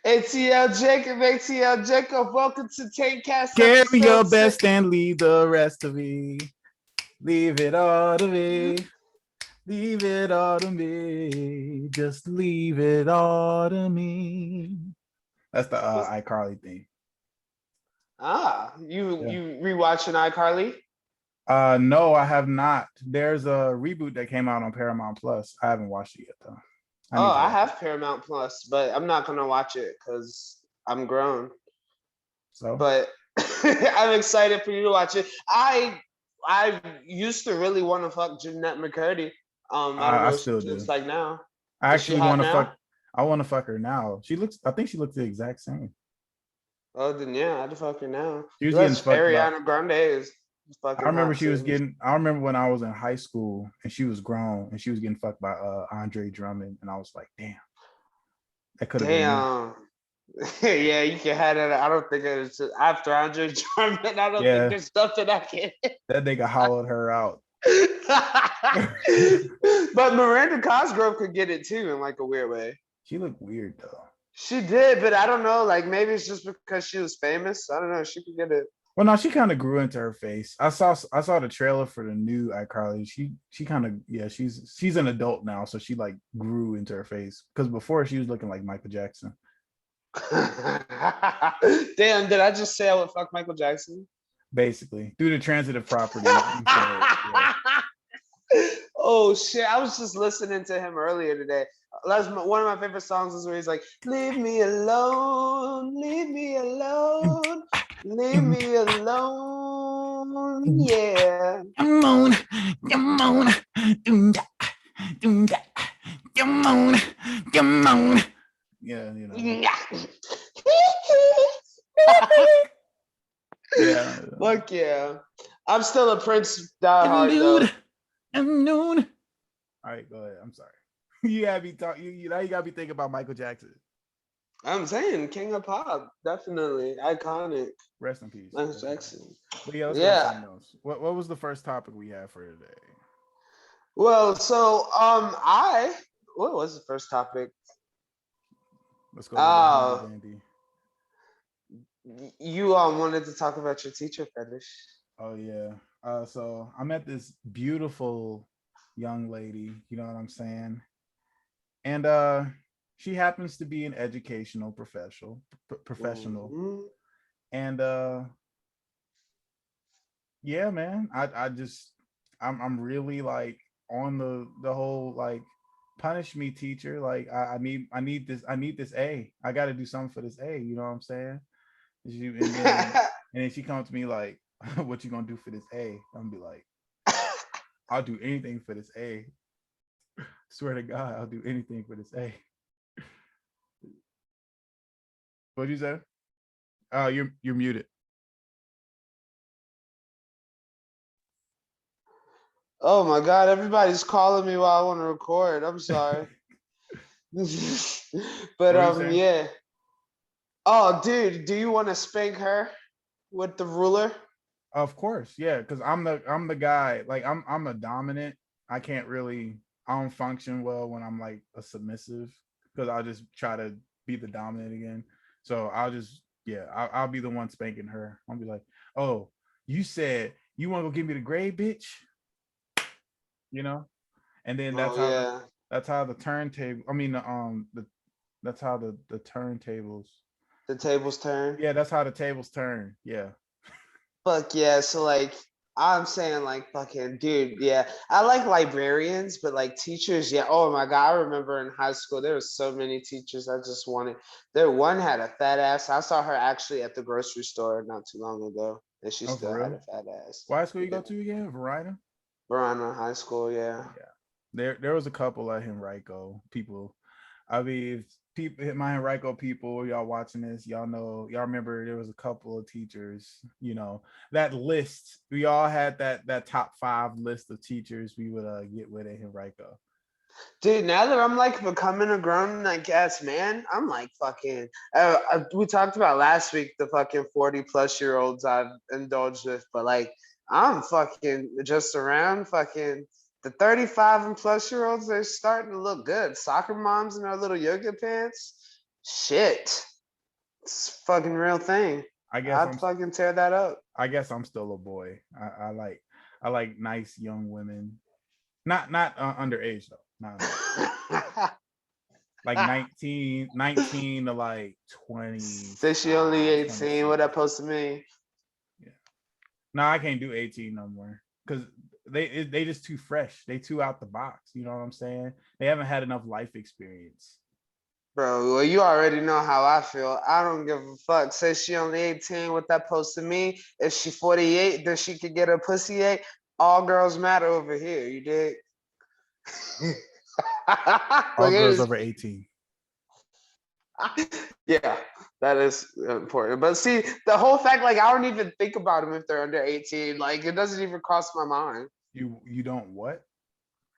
ATL Jacob, ATL Jacob. Welcome to TaintCast Carry your episode best 6. and leave the rest to me. Leave it all to me. Leave it all to me. Just leave it all to me. That's the iCarly thing. You Yeah. rewatching iCarly? No, I have not. There's a reboot that came out on Paramount Plus. I haven't watched it yet though. I Oh, need to I watch it. have Paramount Plus, but I'm not gonna watch it because I'm grown. So But I'm excited for you to watch it. I used to really want to fuck Jeanette McCurdy. I don't I know what still she looks do. like now. I Is she actually hot want to now? fuck. I want to fuck her now. She looks. I think she looks the exact same. Oh, then yeah, I'd fuck her now. She was getting Plus, fucked by. Ariana Grande is I fucking remember hot she was too. getting. I remember when I was in high school and she was grown and she was getting fucked by Andre Drummond, and I was like, damn, that could have been me. Damn. Yeah, you can have that. I don't think it's after Andre Drummond. I don't think Yeah, there's something I can. that nigga hollowed her out. But Miranda Cosgrove could get it too in like a weird way. She looked weird though. She did, but I don't know. Like maybe it's just because she was famous. I don't know. She could get it. Well, no, she kind of grew into her face. I saw the trailer for the new iCarly. She kind of she's an adult now, so she like grew into her face because before she was looking like Michael Jackson. Damn, did I just say I would fuck Michael Jackson? Basically, through the transitive property, you said, yeah. Oh shit! I was just listening to him earlier today. One of my favorite songs is where he's like, "Leave me alone, leave me alone, leave me alone." Yeah. Come on, come on, come on, come on. Yeah, you know. Yeah. Fuck yeah! I'm still a Prince And diehard though. dude, I'm known. All right, go ahead. I'm sorry. You gotta be talking. You now you gotta be thinking about Michael Jackson. I'm saying King of Pop, definitely iconic. Rest in peace. Michael Rest in peace. Jackson. But yeah, let's go to Yeah. something else. What was the first topic we had for today? Well, so I what was the first topic? Let's go to the handy Uh dandy. you wanted to talk about your teacher fetish. Oh yeah. So I met this beautiful young lady, you know what I'm saying? And she happens to be an educational professional. Mhm. And yeah, man. I just I'm really like on the whole like punish me teacher. Like I need this A. I gotta do something for this A, you know what I'm saying? And then she comes to me like, what you gonna do for this A? I'm gonna be like, I'll do anything for this A. Swear to God, I'll do anything for this A. What'd you say? You're muted. Oh my god, everybody's calling me while I want to record. I'm sorry. What But were you saying? yeah. Oh dude, do you want to spank her with the ruler? Of course, yeah, because I'm the guy. Like I'm a dominant. I can't really I don't function well when I'm like a submissive because I'll just try to be the dominant again. So I'll just yeah, I'll be the one spanking her. I'll be like, oh, you said you want to go give me the grade, bitch, you know? And then Oh yeah. that's how the turntable. I mean the that's how the turntables. The tables turn. Yeah, that's how the tables turn. Yeah. Fuck yeah. So like I'm saying like fucking dude, yeah. I like librarians, but like teachers, yeah. Oh my god, I remember in high school there was so many teachers I just wanted. There one had a fat ass. I saw her actually at the grocery store not too long ago, and she Oh, for still had real? a fat ass. What high school you Yeah. go to again? Verina? Verona High School, yeah. Yeah. There was a couple at Henrico people. I mean, people, my Henrico people, y'all watching this, y'all know, y'all remember there was a couple of teachers, you know, that list. We all had that top 5 list of teachers we would get with at Henrico. Dude, now that I'm like becoming a grown like ass man, I'm like fucking. We talked about last week the fucking 40+ year olds I've indulged with, but like I'm fucking just around fucking the 35 and plus year olds. They're starting to look good. Soccer moms in their little yoga pants. Shit. It's a fucking real thing. I guess I'd I'm fucking tear that up. I guess I'm still a boy. I like nice young women. Not underage though. Not like 19 to like 20. Since she only 18, 26. what that supposed to mean? Yeah. No, I can't do 18 no more because they just too fresh. They too out the box. You know what I'm saying? They haven't had enough life experience. Bro, well, you already know how I feel. I don't give a fuck. Say she only 18, what that supposed to mean? If she 48, then she could get her pussy ate. All girls matter over here, you dig? All Look at girls this. over 18. Yeah, that is important. But see, the whole fact, like, I don't even think about them if they're under 18. Like, it doesn't even cross my mind. You don't what?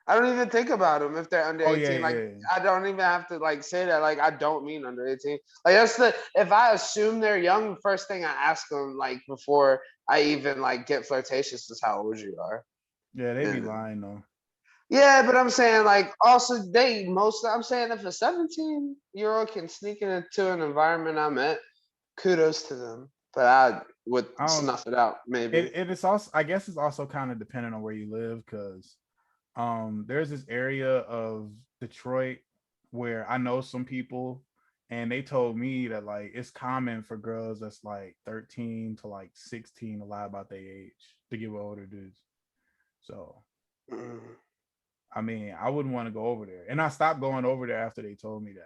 I don't even think about them if they're under Oh yeah, 18. Like, yeah. I don't even have to like say that. Like, I don't mean under 18. Like, that's the if I assume they're young, the first thing I ask them, like, before I even like get flirtatious, is how old you are. Yeah, they be Yeah. lying though. Yeah, but I'm saying like also I'm saying if a 17-year-old can sneak into an environment I'm at, kudos to them. But I would I don't. snuff it out, maybe. It is also. I guess it's also kind of dependent on where you live because there's this area of Detroit where I know some people and they told me that like it's common for girls that's like 13 to like 16 to lie about their age to get with older dudes. So Mm. I mean, I wouldn't want to go over there. And I stopped going over there after they told me that.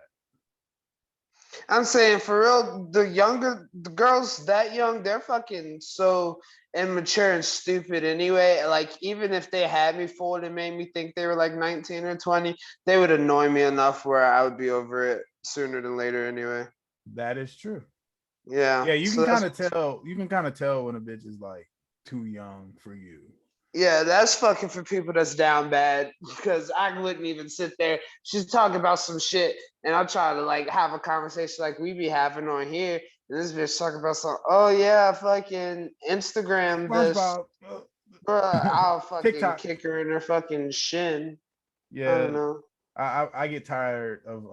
I'm saying for real, the girls that young, they're fucking so immature and stupid anyway. Like even if they had me fooled and made me think they were like 19 or 20, they would annoy me enough where I would be over it sooner than later anyway. That is true. Yeah. Yeah, you can So kind that's of tell. You can kind of tell when a bitch is like too young for you. Yeah, that's fucking for people that's down bad because I wouldn't even sit there. She's talking about some shit, and I'll try to like have a conversation like we be having on here. And this bitch talking about some, oh yeah, fucking Instagram this, SpongeBob, bro. I'll fucking TikTok. kick her in her fucking shin. I Yeah, don't know. I get tired of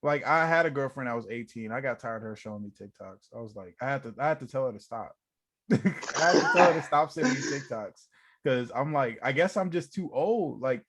like I had a girlfriend that was 18. I got tired of her showing me TikToks. I was like, I had to tell her to stop. I had to tell her to stop sending me TikToks because I'm like, I guess I'm just too old. Like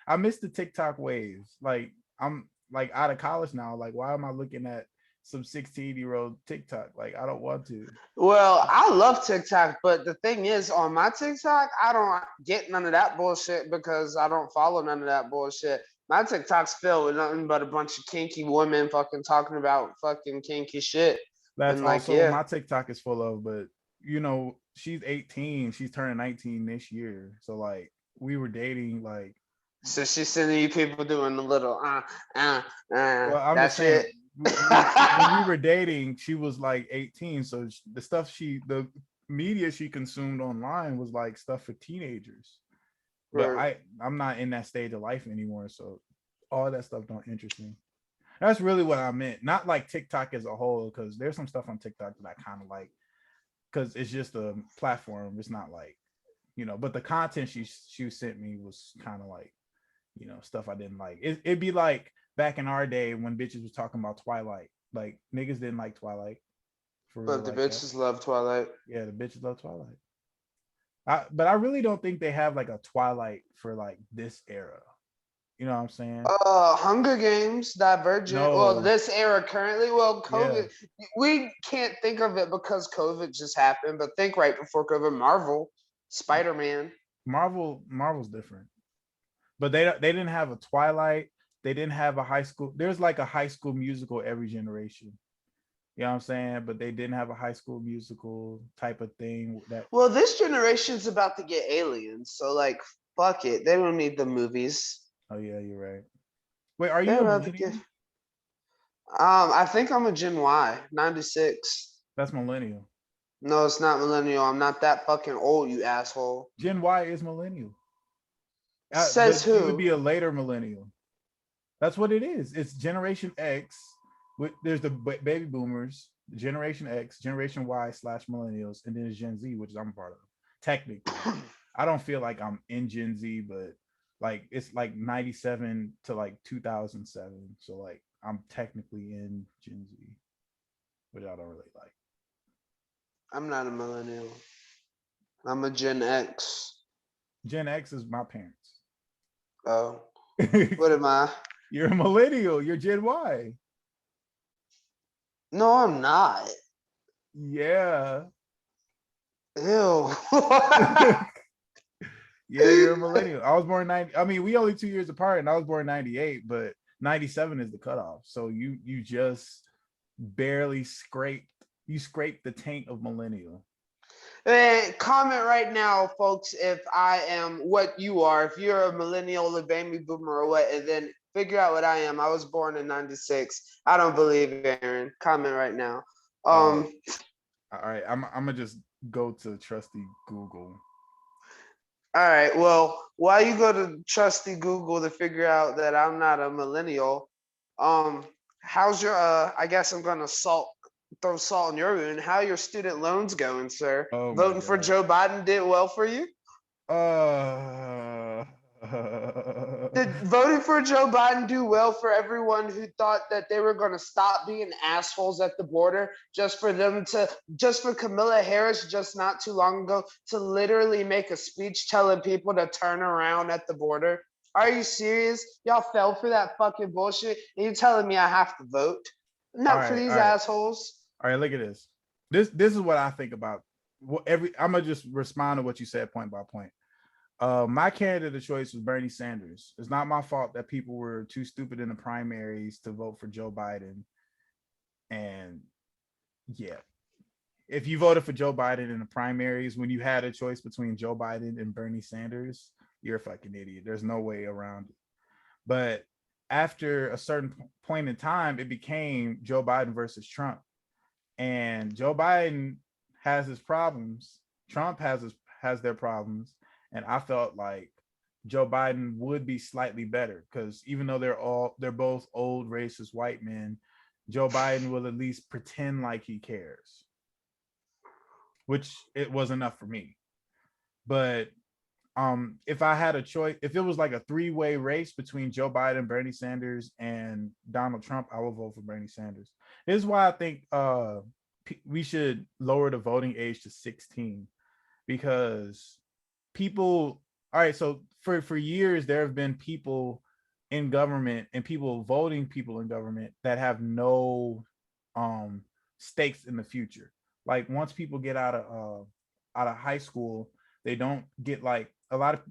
I miss the TikTok waves. Like I'm like out of college now. Like, why am I looking at some 16-year-old TikTok? Like, I don't want to. Well, I love TikTok, but the thing is, on my TikTok, I don't get none of that bullshit because I don't follow none of that bullshit. My TikTok's filled with nothing but a bunch of kinky women fucking talking about fucking kinky shit. That's And like, also yeah. my TikTok is full of, but you know, she's 18, she's turning 19 this year. So like we were dating like So she's sending you people doing the little well, I'm just that saying shit. when we were dating, she was like 18. So the media she consumed online was like stuff for teenagers. But Right. I'm not in that stage of life anymore. So all that stuff don't interest me. That's really what I meant. Not like TikTok as a whole, because there's some stuff on TikTok that I kind of like because it's just a platform. It's not like, but the content she sent me was kind of like, stuff I didn't like. It'd be like back in our day when bitches was talking about Twilight. Like niggas didn't like Twilight for real But the like that. bitches love Twilight. Yeah, the bitches love Twilight. But I really don't think they have like a Twilight for like this era. You know what I'm saying? Hunger Games, Divergent. Well, No. this era currently. Well, Yeah. COVID. We can't think of it because COVID just happened. But think right before COVID, Marvel, Spider-Man. Marvel's different. But they didn't have a Twilight. They didn't have a high school. There's like a High School Musical every generation. You know what I'm saying? But they didn't have a High School Musical type of thing that. Well, this generation's about to get aliens, so like, fuck it. They don't need the movies. Oh yeah, you're right. Wait, are They're you a about to get. millennial? I think I'm a Gen Y, 96. That's millennial. No, it's not millennial. I'm not that fucking old, you asshole. Gen Y is millennial. Says But you would who? be a later millennial. That's what it is. It's Generation X. There's the baby boomers, Generation X, Generation Y / millennials, and then there's Gen Z, which I'm a part of. Technically, I don't feel like I'm in Gen Z, but like it's like 97 to like 2007. So like I'm technically in Gen Z, which I don't really like. I'm not a millennial. I'm a Gen X. Gen X is my parents. Oh, what am I? You're a millennial. You're Gen Y. No, I'm not. Yeah. Ew. Yeah, you're a millennial. I was born 90. I mean, we only 2 years apart, and I was born 98, but 97 is the cutoff. So you just barely scraped the taint of millennial. Comment right now, folks, if I am what you are. If you're a millennial, a baby boomer, or what, and then figure out what I am. I was born in '96. I don't believe Aaron. Comment right now. All right. I'm gonna just go to trusty Google. All right. Well, while you go to trusty Google to figure out that I'm not a millennial, um, how's your I guess I'm gonna throw salt in your wound. How are your student loans going, sir? Oh my Voting for god. Joe Biden did well for you? Uh, Did voting for Joe Biden do well for everyone who thought that they were going to stop being assholes at the border just for Kamala Harris just not too long ago to literally make a speech telling people to turn around at the border? Are you serious? Y'all fell for that fucking bullshit and you're telling me I have to vote? all Not for right, these all right, assholes. all right. Look at this. This is what I think about. I'm gonna just respond to what you said point by point. My candidate of choice was Bernie Sanders. It's not my fault that people were too stupid in the primaries to vote for Joe Biden. And yeah, if you voted for Joe Biden in the primaries when you had a choice between Joe Biden and Bernie Sanders, you're a fucking idiot. There's no way around it. But after a certain point in time, it became Joe Biden versus Trump. And Joe Biden has his problems. Trump has their problems. And I felt like Joe Biden would be slightly better because even though they're both old racist white men, Joe Biden will at least pretend like he cares, which it was enough for me. But if I had a choice, if it was like a three-way race between Joe Biden, Bernie Sanders, and Donald Trump, I would vote for Bernie Sanders. This is why I think we should lower the voting age to 16 because people. All right, so for years there have been people in government and people voting people in government that have no stakes in the future. Like once people get out of high school, they don't get like a lot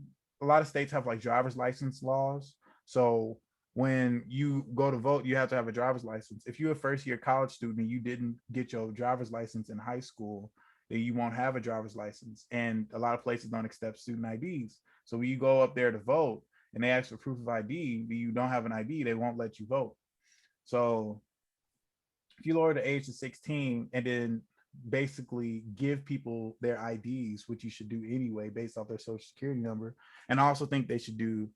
of states have like driver's license laws. So when you go to vote, you have to have a driver's license. If you're a first year college student and you didn't get your driver's license in high school, then you won't have a driver's license. And a lot of places don't accept student IDs. So when you go up there to vote and they ask for proof of ID, but you don't have an ID, they won't let you vote. So if you lower the age to 16 and then basically give people their IDs, which you should do anyway based off their social security number, and I also think they should do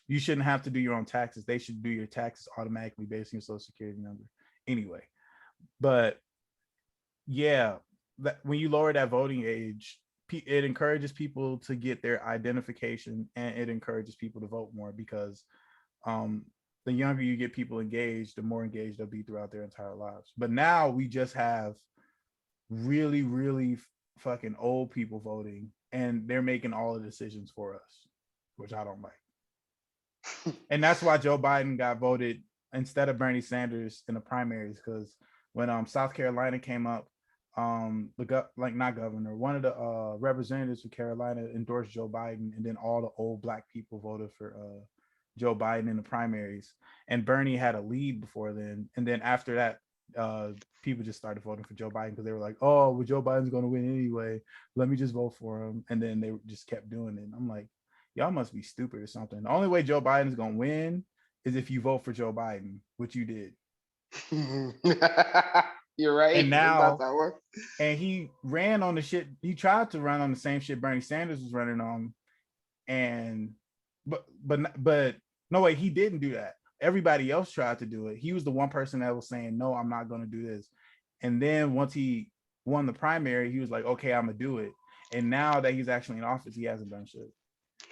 you shouldn't have to do your own taxes. They should do your taxes automatically based on your social security number anyway. But yeah, when you lower that voting age, it encourages people to get their identification and it encourages people to vote more because the younger you get people engaged, the more engaged they'll be throughout their entire lives. But now we just have really, really fucking old people voting and they're making all the decisions for us, which I don't like. And that's why Joe Biden got voted instead of Bernie Sanders in the primaries, because when South Carolina came up, not governor, one of the representatives of Carolina endorsed Joe Biden, and then all the old black people voted for Joe Biden in the primaries, and Bernie had a lead before then, and then after that, people just started voting for Joe Biden because they were like, "Oh, well, Joe Biden's going to win anyway. Let me just vote for him," and then they just kept doing it. And I'm like, y'all must be stupid or something. The only way Joe Biden's going to win is if you vote for Joe Biden, which you did. You're right. And now, that one. and he ran on the shit. He tried to run on the same shit Bernie Sanders was running on, and but no way, he didn't do that. Everybody else tried to do it. He was the one person that was saying, "No, I'm not going to do this." And then once he won the primary, he was like, "Okay, I'm gonna do it." And now that he's actually in office, he hasn't done shit.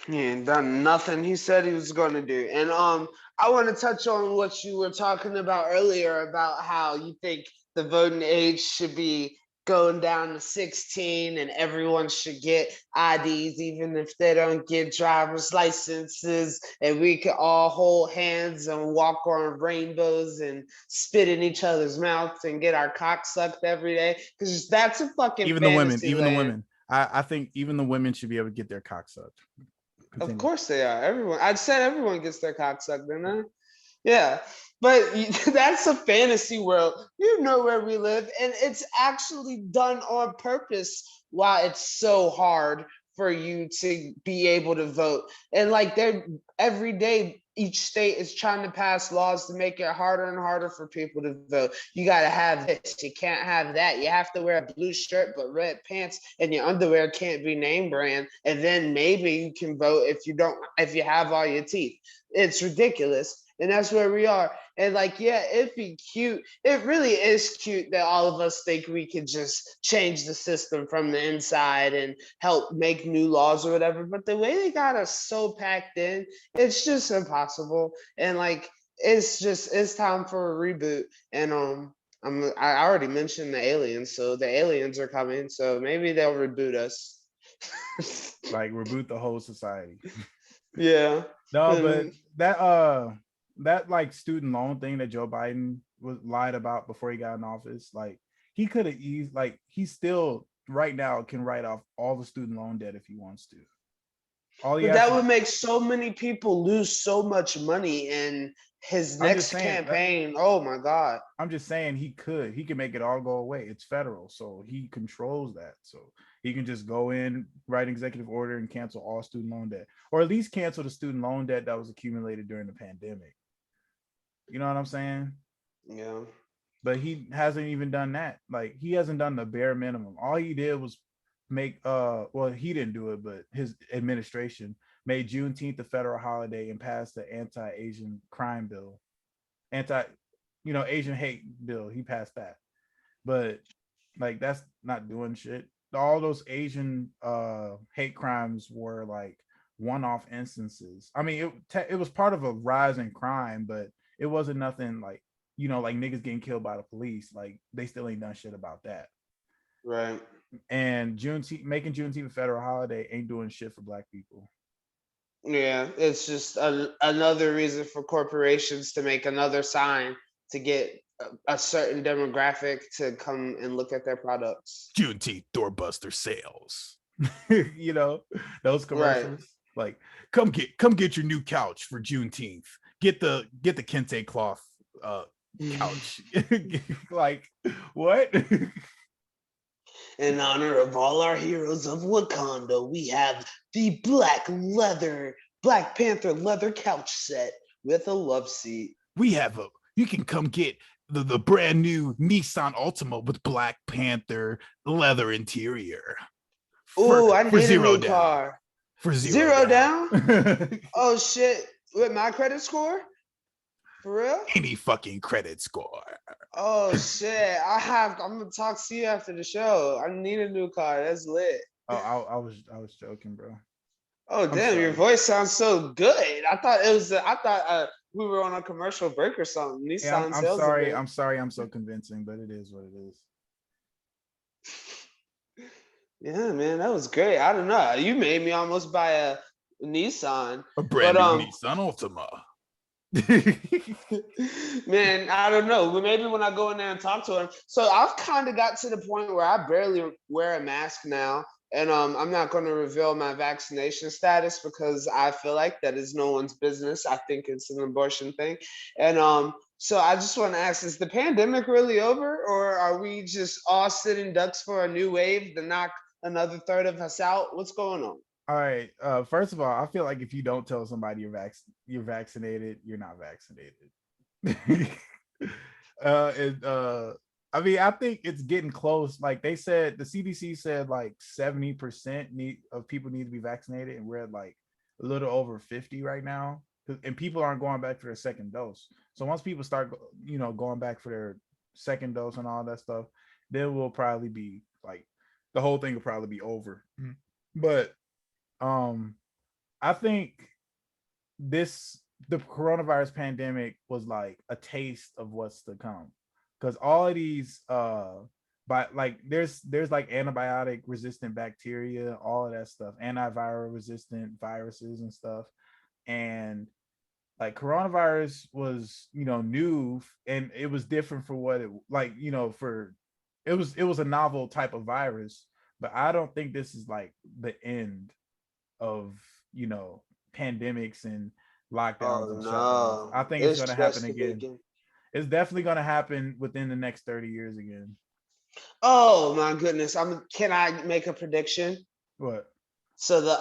He ain't done nothing he said he was going to do. And I want to touch on what you were talking about earlier about how you think the voting age should be going down to 16 and everyone should get IDs even if they don't get driver's licenses, and we can all hold hands and walk on rainbows and spit in each other's mouths and get our cock sucked every day, because that's a fucking fantasy Even the land. women. I think even the women should be able to get their cock sucked. Of Continue. course they are. Everyone. I said everyone gets their cock sucked, didn't I? Yeah, but that's a fantasy world. You know where we live, and it's actually done on purpose. Why it's so hard for you to be able to vote, and like they're every day, each state is trying to pass laws to make it harder and harder for people to vote. You got to have this. You can't have that. You have to wear a blue shirt but red pants, and your underwear can't be name brand. And then maybe you can vote if you don't, if you have all your teeth. It's ridiculous. And that's where we are. And like, yeah, it'd be cute. It really is cute that all of us think we could just change the system from the inside and help make new laws or whatever. But the way they got us so packed in, it's just impossible. And like, it's time for a reboot. And I already mentioned the aliens, so the aliens are coming. So maybe they'll reboot us. Like reboot the whole society. Yeah. No, but that like student loan thing that Joe Biden was lied about before he got in office, like he could have eased, like he still right now can write off all the student loan debt if he wants to. All he But has that to, would make so many people lose so much money in his I'm just next saying campaign. Oh my God. I'm just saying he can make it all go away. It's federal, so he controls that. So he can just go in, write an executive order, and cancel all student loan debt, or at least cancel the student loan debt that was accumulated during the pandemic. You know what I'm saying? Yeah. But he hasn't even done that. Like he hasn't done the bare minimum. All he did was make well, he didn't do it, but his administration made Juneteenth a federal holiday and passed the anti-Asian crime bill. Anti, Asian hate bill. He passed that. But like that's not doing shit. All those Asian hate crimes were like one-off instances. I mean, it was part of a rise in crime, but it wasn't nothing like, like niggas getting killed by the police. Like they still ain't done shit about that. Right. And making Juneteenth a federal holiday ain't doing shit for black people. Yeah. It's just another reason for corporations to make another sign to get a certain demographic to come and look at their products. Juneteenth doorbuster sales. Those Right. commercials. Like, come get your new couch for Juneteenth. Get the kente cloth couch. Like, what? In honor of all our heroes of Wakanda, we have the Black Panther leather couch set with a love seat. You can come get the brand new Nissan Altima with Black Panther leather interior. Ooh, I For need a zero new down. car. For Zero down? down. Oh shit. With my credit score? For real? Any fucking credit score. Oh shit. I'm gonna talk to you after the show. I need a new car. That's lit. Oh, I was joking, bro. Oh I'm damn, your sorry. voice sounds so good. I thought we were on a commercial break or something. Yeah, Nissan I'm sales sorry. event. I'm sorry. I'm so convincing, but it is what it is. Yeah, man, that was great. I don't know. You made me almost buy a Nissan. A But brand new Nissan Altima. man, I don't know. Maybe when I go in there and talk to him. So I've kind of got to the point where I barely wear a mask now. And I'm not going to reveal my vaccination status because I feel like that is no one's business. I think it's an abortion thing. And so I just want to ask, is the pandemic really over, or are we just all sitting ducks for a new wave to knock another third of us out? What's going on? All right. First of all, I feel like if you don't tell somebody you're vaccinated, you're not vaccinated. I mean, I think it's getting close. Like they said, the CDC said like 70% of people need to be vaccinated, and we're at like a little over 50 right now. And people aren't going back for their second dose. So once people start, going back for their second dose and all that stuff, then we'll probably be like, the whole thing will probably be over. But I think this the coronavirus pandemic was like a taste of what's to come, because all of these but like there's like antibiotic resistant bacteria, all of that stuff, antiviral resistant viruses and stuff. And like coronavirus was, new, and it was different for what it, like, for it was a novel type of virus. But I don't think this is like the end of, pandemics and lockdowns Oh and shutdowns. no, I think it's it's going to happen just the again. beginning. It's definitely going to happen within the next 30 years again. Oh my goodness. Can I make a prediction? What? So the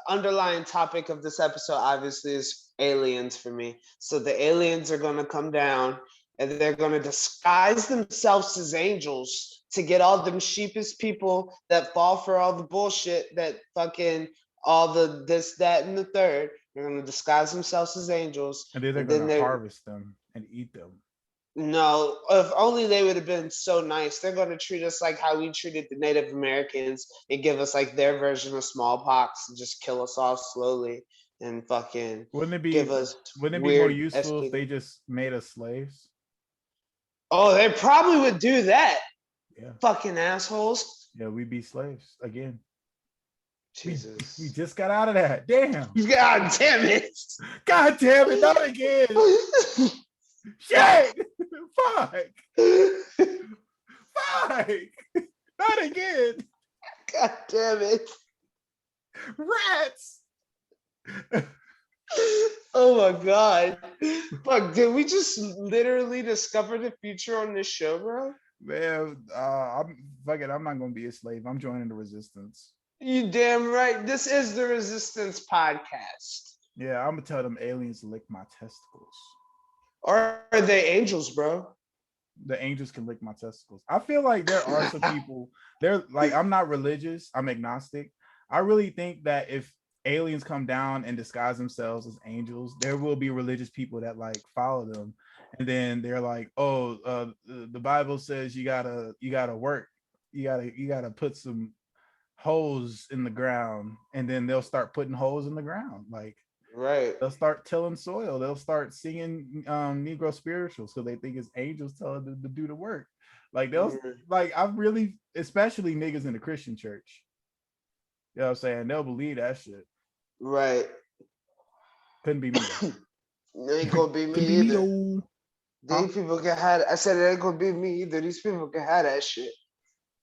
underlying topic of this episode obviously is aliens for me. So the aliens are going to come down and they're going to disguise themselves as angels to get all them sheepish people that fall for all the bullshit that fucking all the this, that, and the third. They're going to disguise themselves as angels, And then they're and going then to they're harvest them and eat them. no, if only they would have been so nice. They're going to treat us like how we treated the Native Americans and give us like their version of smallpox and just kill us all slowly and fucking Wouldn't it be give us wouldn't it be more weird useful if they STD. just made us slaves? Oh, they probably would do that. Yeah. Fucking assholes. Yeah, we'd be slaves again. We Jesus. just got out of that. Damn. God damn it. God damn it, not again. Shit. Fuck. Fuck. Not again. God damn it. Rats. Oh my god. Fuck, did we just literally discover the future on this show, bro? Man, I'm not gonna be a slave. I'm joining the resistance. You damn right. This is the Resistance Podcast. Yeah, I'm gonna tell them aliens to lick my testicles. Or are they angels, bro? The angels can lick my testicles. I feel like there are some people, they're like, I'm not religious, I'm agnostic. I really think that if aliens come down and disguise themselves as angels, there will be religious people that like follow them. And then they're like, oh, the Bible says you gotta work, you gotta put some holes in the ground, and then they'll start putting holes in the ground. Like, Right. they'll start tilling soil. They'll start singing Negro spirituals because they think it's angels telling them to do the work. Like they'll like I've really, especially niggas in the Christian church. You know what I'm saying? They'll believe that shit. Right. Couldn't be me. It ain't gonna be me Couldn't be me either. though. Huh? These people can have I said it ain't gonna be me either. These people can have that shit.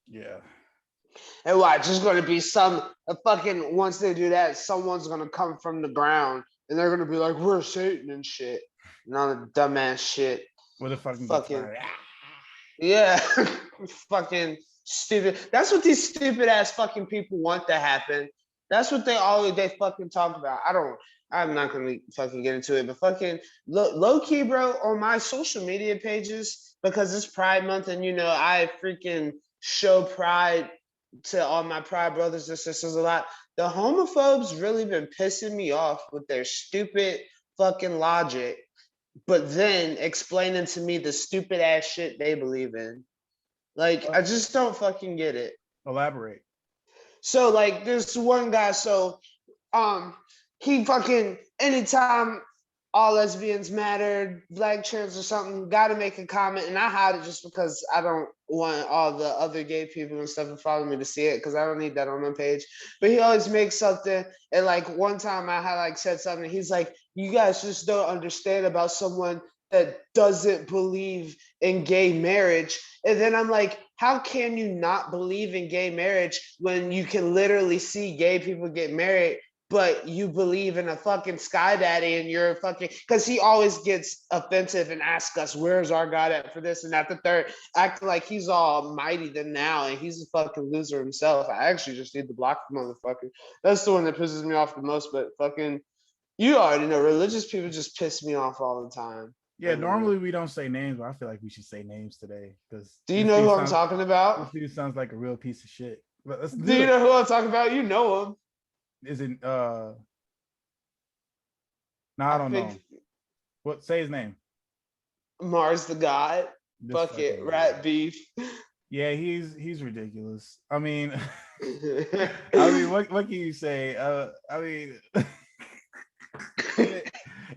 Yeah. And watch, there's gonna be a fucking once they do that, someone's gonna come from the ground and they're gonna be like, we're Satan and shit. And all the dumbass shit. With a fucking Fucking guitar. yeah. Fucking stupid. That's what these stupid ass fucking people want to happen. That's what they fucking talk about. I'm not gonna fucking get into it, but fucking low key, bro, on my social media pages, because it's Pride Month and I freaking show pride to all my pride brothers and sisters a lot. The homophobes really been pissing me off with their stupid fucking logic, but then explaining to me the stupid ass shit they believe in. Like, I just don't fucking get it. Elaborate. So, like, this one guy, he fucking, anytime all lesbians mattered, black trans or something, got to make a comment, and I hide it just because I don't want all the other gay people and stuff to follow me to see it, because I don't need that on my page. But he always makes something, and like one time I had like said something, he's like, you guys just don't understand about someone that doesn't believe in gay marriage. And then I'm like, how can you not believe in gay marriage when you can literally see gay people get married, but you believe in a fucking sky daddy and you're fucking, because he always gets offensive and asks us, where's our God at for this and that, the third, acting like he's all mighty than now and he's a fucking loser himself. I actually just need to block the motherfucker. That's the one that pisses me off the most, but fucking, you already know, religious people just piss me off all the time. Yeah, normally we don't say names, but I feel like we should say names today because. Do you know who I'm talking about? This dude sounds like a real piece of shit. Do you know who I'm talking about? You know him. Is it no, I don't know. What, say his name? Mars the God. Bucket rat beef. Yeah, he's ridiculous. I mean, what can you say? I mean,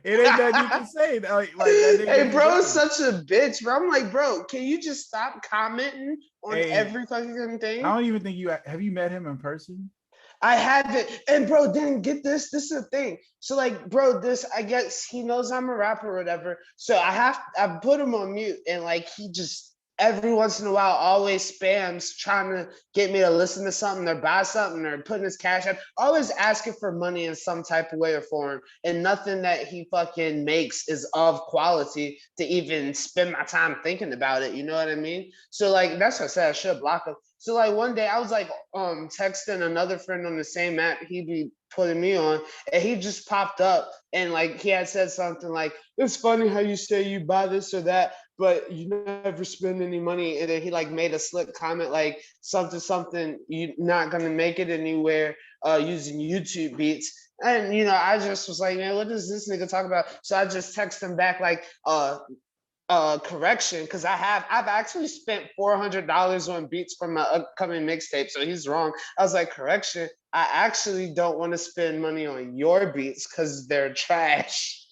It ain't that you can say. Like that nigga Hey, be bro, is done. such a bitch. Bro, I'm like, bro, can you just stop commenting on Hey, every fucking I thing? don't even think you met him in person. I haven't. And bro, then get this. This is the thing. So like, bro, this I guess he knows I'm a rapper or whatever. So I put him on mute and like he just every once in a while always spams trying to get me to listen to something or buy something or putting his cash up, always asking for money in some type of way or form. And nothing that he fucking makes is of quality to even spend my time thinking about it. You know what I mean? So like that's what I said I should block him. So like one day I was like texting another friend on the same app he'd be putting me on, and he just popped up and like he had said something like, "It's funny how you say you buy this or that, but you never spend any money." And then he like made a slick comment like something you're not gonna make it anywhere using YouTube beats. And I just was like, man, what does this nigga talk about? So I just text him back like correction, because I've actually spent $400 on beats from my upcoming mixtape, so he's wrong. I was like, correction, I actually don't want to spend money on your beats because they're trash.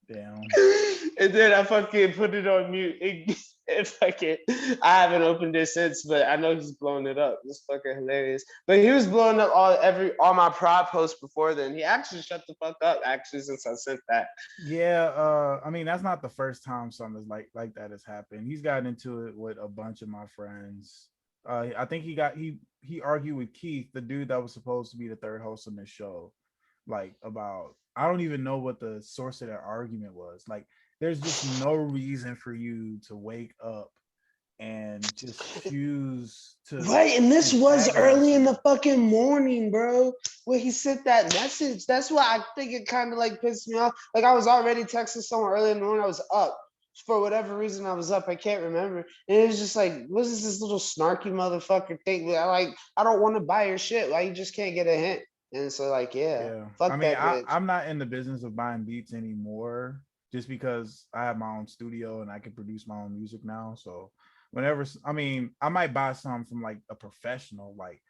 Damn. And then I fucking put it on mute. And fucking, I haven't opened it since, but I know he's blowing it up. It's fucking hilarious. But he was blowing up all my prod posts before then. He actually shut the fuck up actually since I sent that. Yeah, I mean that's not the first time something like that has happened. He's gotten into it with a bunch of my friends. I think he argued with Keith, the dude that was supposed to be the third host on this show, like about I don't even know what the source of that argument was. Like, there's just no reason for you to wake up and just choose to Right, and this was antagonize early in someone. the fucking morning, bro, where he sent that message. That's why I think it kind of like pissed me off. Like I was already texting someone early in the morning. I was up for whatever reason. I was up. I can't remember. And it was just like, what is this little snarky motherfucker thing? I don't want to buy your shit. Why you just can't get a hint? And so like, yeah, Yeah, I fuck mean, that bitch. I'm not in the business of buying beats anymore, just because I have my own studio and I can produce my own music now. So whenever, I mean, I might buy some from like a professional, like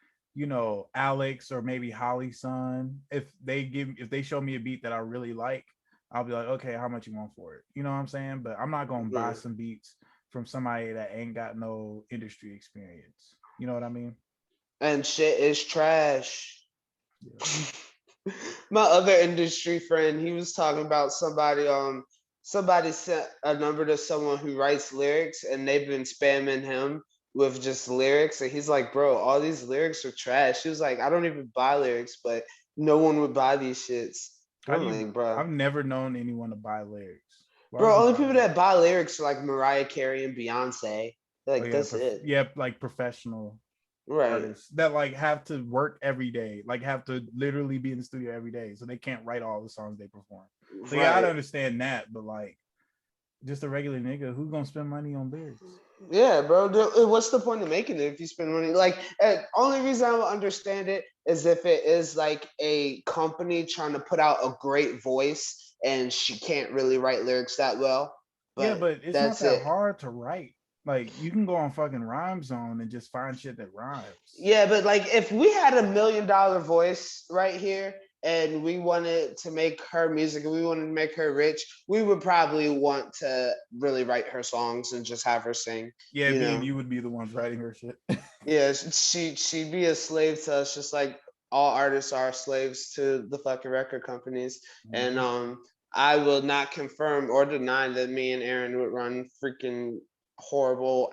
Alex or maybe Holly's son. If they show me a beat that I really like, I'll be like, okay, how much you want for it? You know what I'm saying? But I'm not gonna buy Yeah. some beats from somebody that ain't got no industry experience. You know what I mean? And shit is trash. Yeah. My other industry friend, he was talking about somebody sent a number to someone who writes lyrics and they've been spamming him with just lyrics, and he's like, bro, all these lyrics are trash. He was like, I don't even buy lyrics, but no one would buy these shits. And How do I'm you? like, bro, I've never known anyone to buy lyrics. Why would bro, you only buy people lyrics? that buy lyrics are like Mariah Carey and Beyonce. Oh Like yeah, that's it. yeah, like professional Right. artists that like have to work every day, like have to literally be in the studio every day, so they can't write all the songs they perform. So yeah, I'd Right. understand that, but like just a regular nigga, who's gonna spend money on lyrics? Yeah, bro. What's the point of making it if you spend money? Like, only reason I would understand it is if it is like a company trying to put out a great voice and she can't really write lyrics that well. Yeah, But but it's not that's that it. hard to write. Like you can go on fucking Rhyme Zone and just find shit that rhymes. Yeah, but like if we had $1 million voice right here and we wanted to make her music and we wanted to make her rich, we would probably want to really write her songs and just have her sing, Yeah, you me and know. you would be the ones writing her shit. Yeah, she'd be a slave to us, just like all artists are slaves to the fucking record companies. And Mhm. I will not confirm or deny that me and Aaron would run freaking horrible,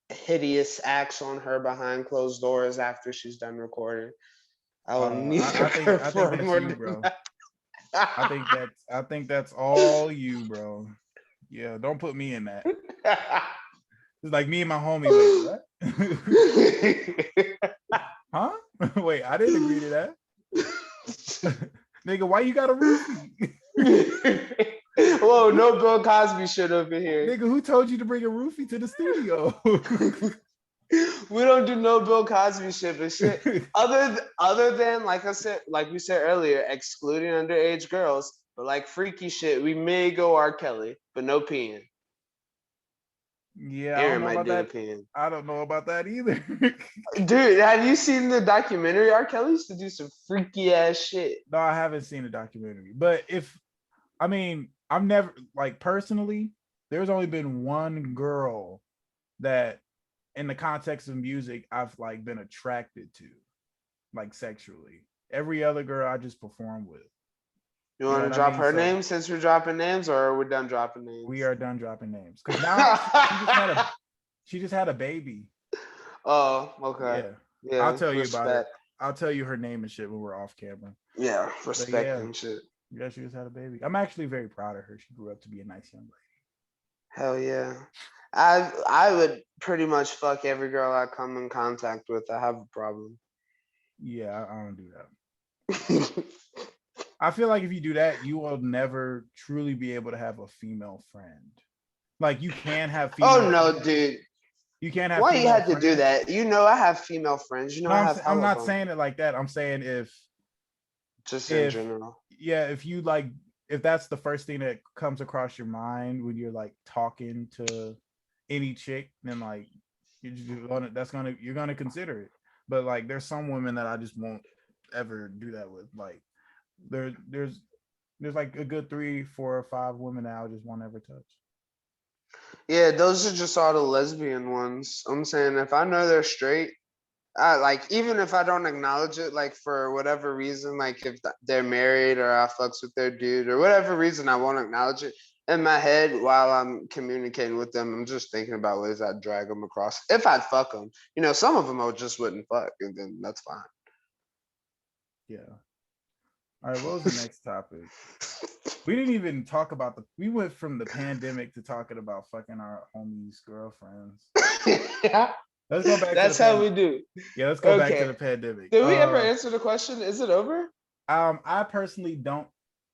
hideous acts on her behind closed doors after she's done recording. I will neither I think confirm that's or you, bro. deny. I think that's all you, bro. Yeah, don't put me in that. It's like me and my homie. Wait, what? Huh? Wait, I didn't agree to that. Nigga, why you got a roofie? Whoa, no Bill Cosby shit over here. Nigga, who told you to bring a roofie to the studio? We don't do no Bill Cosby shit, but shit other than like I said, like we said earlier, excluding underage girls, but like freaky shit, we may go R. Kelly, but no peeing. Yeah, I don't Aaron know might about do the that. opinion. I don't know about that either. Dude, have you seen the documentary? R. Kelly used to do some freaky ass shit. No, I haven't seen a documentary. But I mean, I've never, like, personally, there's only been one girl that, in the context of music, I've like been attracted to, like, sexually. Every other girl I just perform with. You You know want what to I drop mean? her So name since we're dropping names, or are we done dropping we names? are done dropping names because now she just had a baby. Oh, okay. Yeah, I'll Yeah, tell you about it. respect. I'll tell you her name and shit when we're off camera. Yeah, But respect yeah, and shit. yeah, she just had a baby. I'm actually very proud of her. She grew up to be a nice young Hell yeah. I would pretty much fuck every girl I come in contact with. I have a problem. lady. Yeah, I don't do that. I feel like if you do that, you will never truly be able to have a female friend. Like, you can have Oh female no, friends. dude. You can have Why you female had to do friends. that? You know I have female friends. You know No, I have I'm hell of not them. saying it like that. I'm saying Just in if general. yeah, if you like, if that's the first thing that comes across your mind when you're like talking to any chick, then like you're gonna consider it. But like, there's some women that I just won't ever do that with. Like, there's like a good 3, 4, or 5 women that I just won't ever touch. Yeah, those are just all the lesbian ones. I'm saying if I know they're straight, like even if I don't acknowledge it, like for whatever reason, like if they're married or I fucks with their dude or whatever reason, I won't acknowledge it. In my head, while I'm communicating with them, I'm just thinking about ways I'd drag them across. If I'd fuck them, you know, some of them I just wouldn't fuck, and then that's fine. Yeah. All right. What was the next topic? We didn't even talk about we went from the pandemic to talking about fucking our homies' girlfriends. Yeah, Let's go back to the that's how we do. Yeah, let's go back to Okay. the pandemic. Did we ever answer the question? Is it over? I personally don't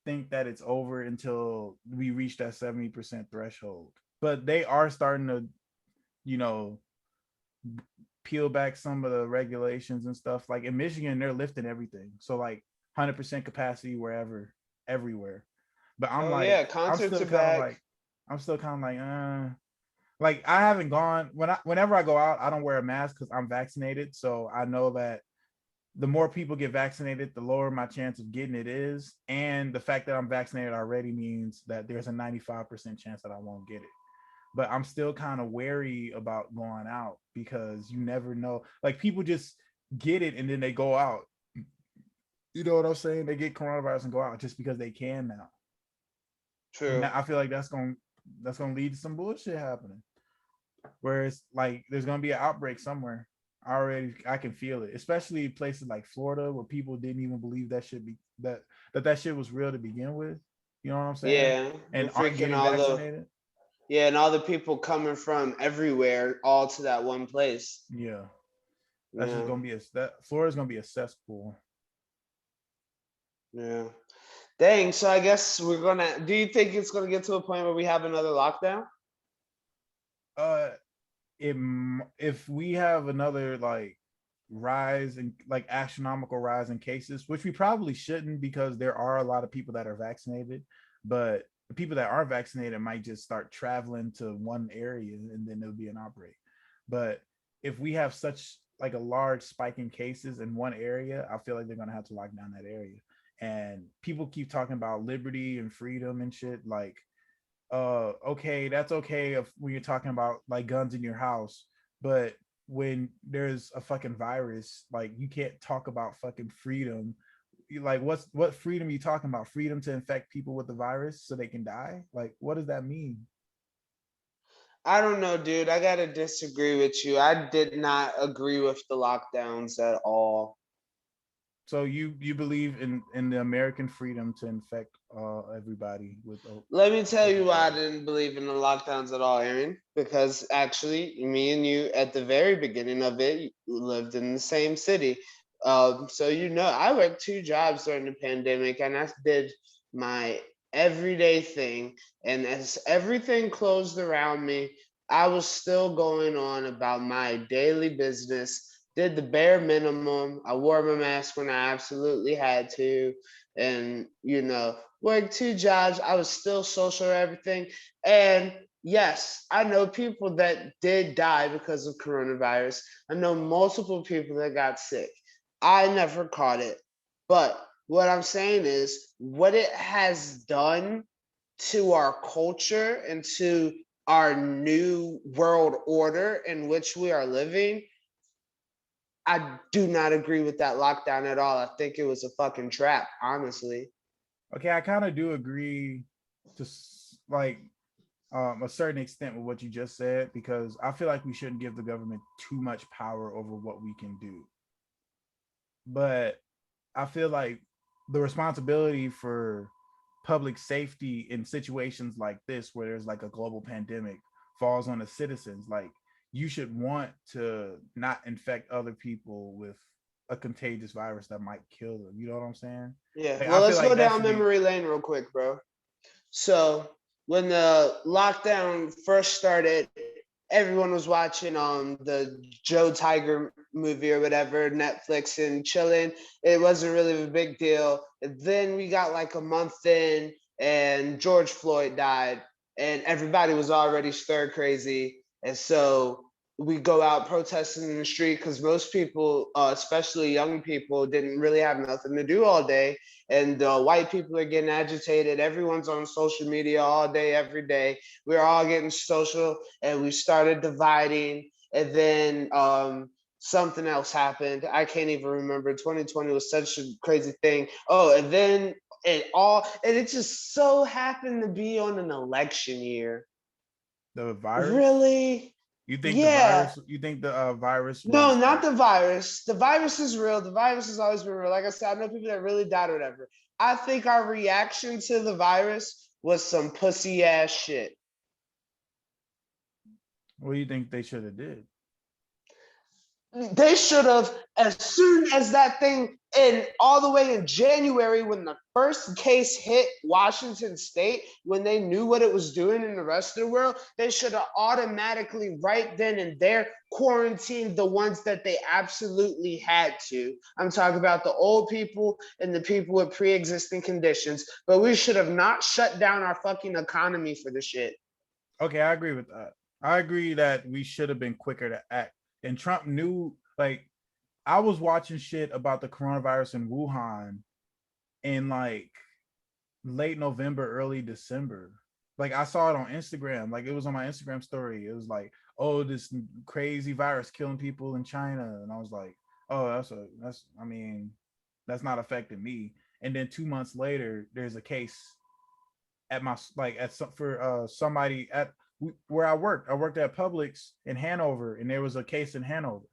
think that it's over until we reach that 70% threshold. But they are starting to, you know, peel back some of the regulations and stuff. Like in Michigan, they're lifting everything. So like 100% capacity wherever, everywhere. But I'm Oh like, yeah, I'm concerts still are kind of back. like, like I haven't gone whenever I go out, I don't wear a mask because I'm vaccinated. So I know that the more people get vaccinated, the lower my chance of getting it is. And the fact that I'm vaccinated already means that there's a 95% chance that I won't get it. But I'm still kind of wary about going out because you never know. Like, people just get it and then they go out. You know what I'm saying? They get coronavirus and go out just because they can now. And True. I feel like that's gonna lead to some bullshit happening. Whereas like there's gonna be an outbreak somewhere. I can feel it, especially places like Florida where people didn't even believe that shit that shit was real to begin with. You know what I'm saying? Yeah, the And aren't freaking getting all the vaccinated. yeah, and all the people coming from everywhere, all to that one place. Yeah, that's just Yeah, gonna be that Florida's gonna be a cesspool. yeah. Dang. So I guess we're gonna. Do you think it's gonna get to a point where we have another lockdown? Uh, it, if we have another like rise in like astronomical rise in cases, which we probably shouldn't because there are a lot of people that are vaccinated, but the people that aren't vaccinated might just start traveling to one area and then there'll be an outbreak. But if we have such like a large spike in cases in one area, I feel like they're gonna have to lock down that area. And people keep talking about liberty and freedom and shit. Like, okay, that's okay if when you're talking about like guns in your house, but when there's a fucking virus, like you can't talk about fucking freedom. Like, what freedom are you talking about? Freedom to infect people with the virus so they can die? Like, what does that mean? I don't know, dude. I gotta disagree with you. I did not agree with the lockdowns at all. So you believe in the American freedom to infect everybody with Let me tell with the you why I virus? didn't believe in the lockdowns at all, Aaron. Because actually, me and you at the very beginning of it lived in the same city. So you know, I worked 2 jobs during the pandemic, and I did my everyday thing. And as everything closed around me, I was still going on about my daily business, did the bare minimum. I wore my mask when I absolutely had to, and worked 2 jobs. I was still social or everything. And yes, I know people that did die because of coronavirus. I know multiple people that got sick. I never caught it. But what I'm saying is what it has done to our culture and to our new world order in which we are living, I do not agree with that lockdown at all. I think it was a fucking trap, honestly. Okay, I kind of do agree to like a certain extent with what you just said, because I feel like we shouldn't give the government too much power over what we can do. But I feel like the responsibility for public safety in situations like this, where there's like a global pandemic, falls on the citizens. Like, you should want to not infect other people with a contagious virus that might kill them. You know what I'm saying? Yeah. Like, Well, I feel let's go like that down should be memory lane real quick, bro. So when the lockdown first started, everyone was watching the Joe Tiger movie or whatever, Netflix, and chilling. It wasn't really a big deal. And then we got like a month in, and George Floyd died, and everybody was already stir crazy. And so we go out protesting in the street because most people, especially young people, didn't really have nothing to do all day, and white people are getting agitated. Everyone's on social media all day, every day. We're all getting social, and we started dividing. And then something else happened. I can't even remember. 2020 was such a crazy thing. Oh, and then it just so happened to be on an election year. the virus. Really? You think the Yeah. virus? You think the virus No, was not like? the virus. The virus is real. The virus has always been real. Like I said, I know people that really died or whatever. I think our reaction to the virus was some pussy ass shit. What do you think they should have did? They should have, as soon as that thing, in all the way in January, when the first case hit Washington State, when they knew what it was doing in the rest of the world, they should have automatically, right then and there, quarantined the ones that they absolutely had to. I'm talking about the old people and the people with pre-existing conditions, but we should have not shut down our fucking economy for the shit. Okay, I agree with that. I agree that we should have been quicker to act. And Trump knew, like, I was watching shit about the coronavirus in Wuhan in like late November, early December. Like, I saw it on Instagram. Like, it was on my Instagram story. It was like, oh, this crazy virus killing people in China. And I was like, oh, I mean, that's not affecting me. And then 2 months later, there's a case at my, like, at some, for somebody at where I worked. I worked at Publix in Hanover, and there was a case in Hanover.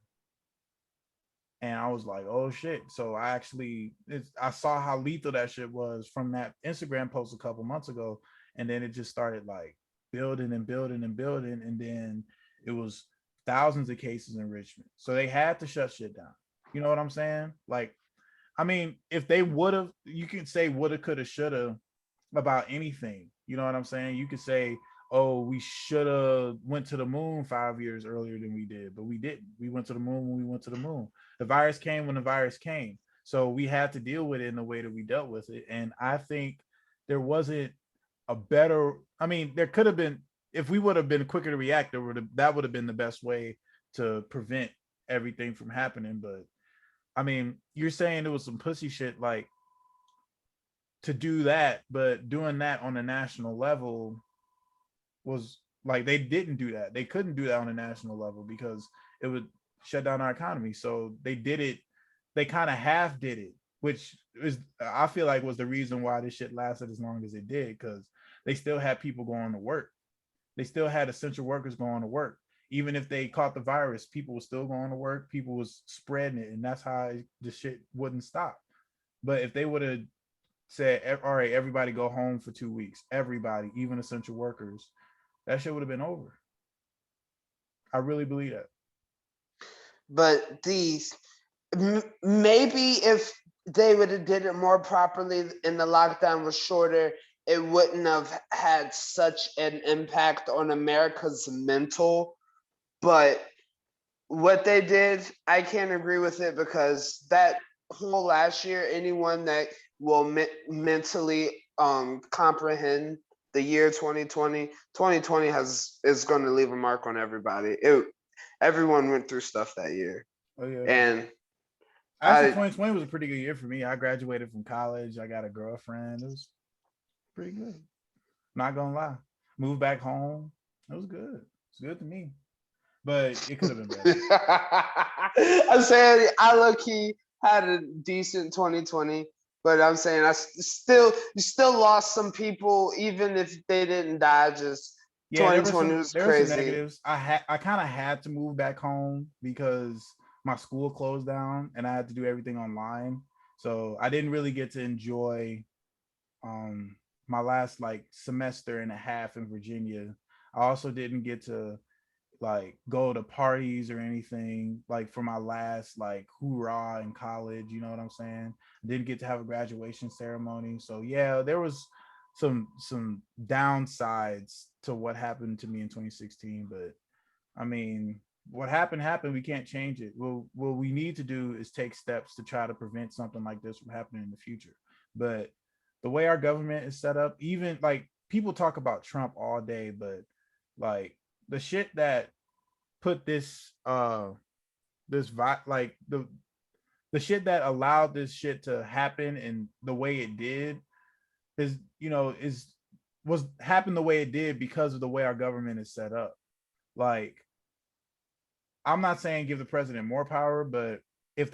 And I was like, oh shit. So I saw how lethal that shit was from that Instagram post a couple months ago. And then it just started like building and building and building. And then it was thousands of cases in Richmond. So they had to shut shit down. You know what I'm saying? Like, I mean, if they would have, you can say woulda, coulda, shoulda about anything. You know what I'm saying? You could say, oh, we should have went to the moon 5 years earlier than we did, but we didn't. We went to the moon when we went to the moon. The virus came when the virus came. So we had to deal with it in the way that we dealt with it. And I think there wasn't a better, I mean, there could have been, if we would have been quicker to react, that would have been the best way to prevent everything from happening. But I mean, you're saying it was some pussy shit, like, to do that, but doing that on a national level was like, they didn't do that. They couldn't do that on a national level because it would shut down our economy. So they did it. They kind of half did it, which is, I feel like, was the reason why this shit lasted as long as it did, because they still had people going to work. They still had essential workers going to work. Even if they caught the virus, people were still going to work. People was spreading it, and that's how the shit wouldn't stop. But if they would have said, all right, everybody go home for 2 weeks, everybody, even essential workers, that shit would have been over. I really believe that. But maybe if they would have did it more properly and the lockdown was shorter, it wouldn't have had such an impact on America's mental. But what they did, I can't agree with it because that whole last year, anyone that will mentally comprehend the year 2020, 2020 is going to leave a mark on everybody. Everyone went through stuff that year, Oh yeah, for sure. and Actually, 2020 was a pretty good year for me. I graduated from college. I got a girlfriend. It was pretty good. Not gonna lie. Moved back home. It was good. It's good to me. But it could have been better. I'm saying I low key had a decent 2020, but I'm saying you still lost some people, even if they didn't die. Just Yeah, 2020 was there were some crazy. negatives. I kind of had to move back home because my school closed down and I had to do everything online. So I didn't really get to enjoy my last like semester and a half in Virginia. I also didn't get to like go to parties or anything like for my last like hoorah in college, you know what I'm saying? Didn't get to have a graduation ceremony. So yeah, there was some downsides to what happened to me in 2016, but I mean, what happened. We can't change it. What we need to do is take steps to try to prevent something like this from happening in the future. But the way our government is set up, even like people talk about Trump all day, but like the shit that put this like the shit that allowed this shit to happen and the way it did is was happened the way it did because of the way our government is set up. Like, I'm not saying give the president more power, but if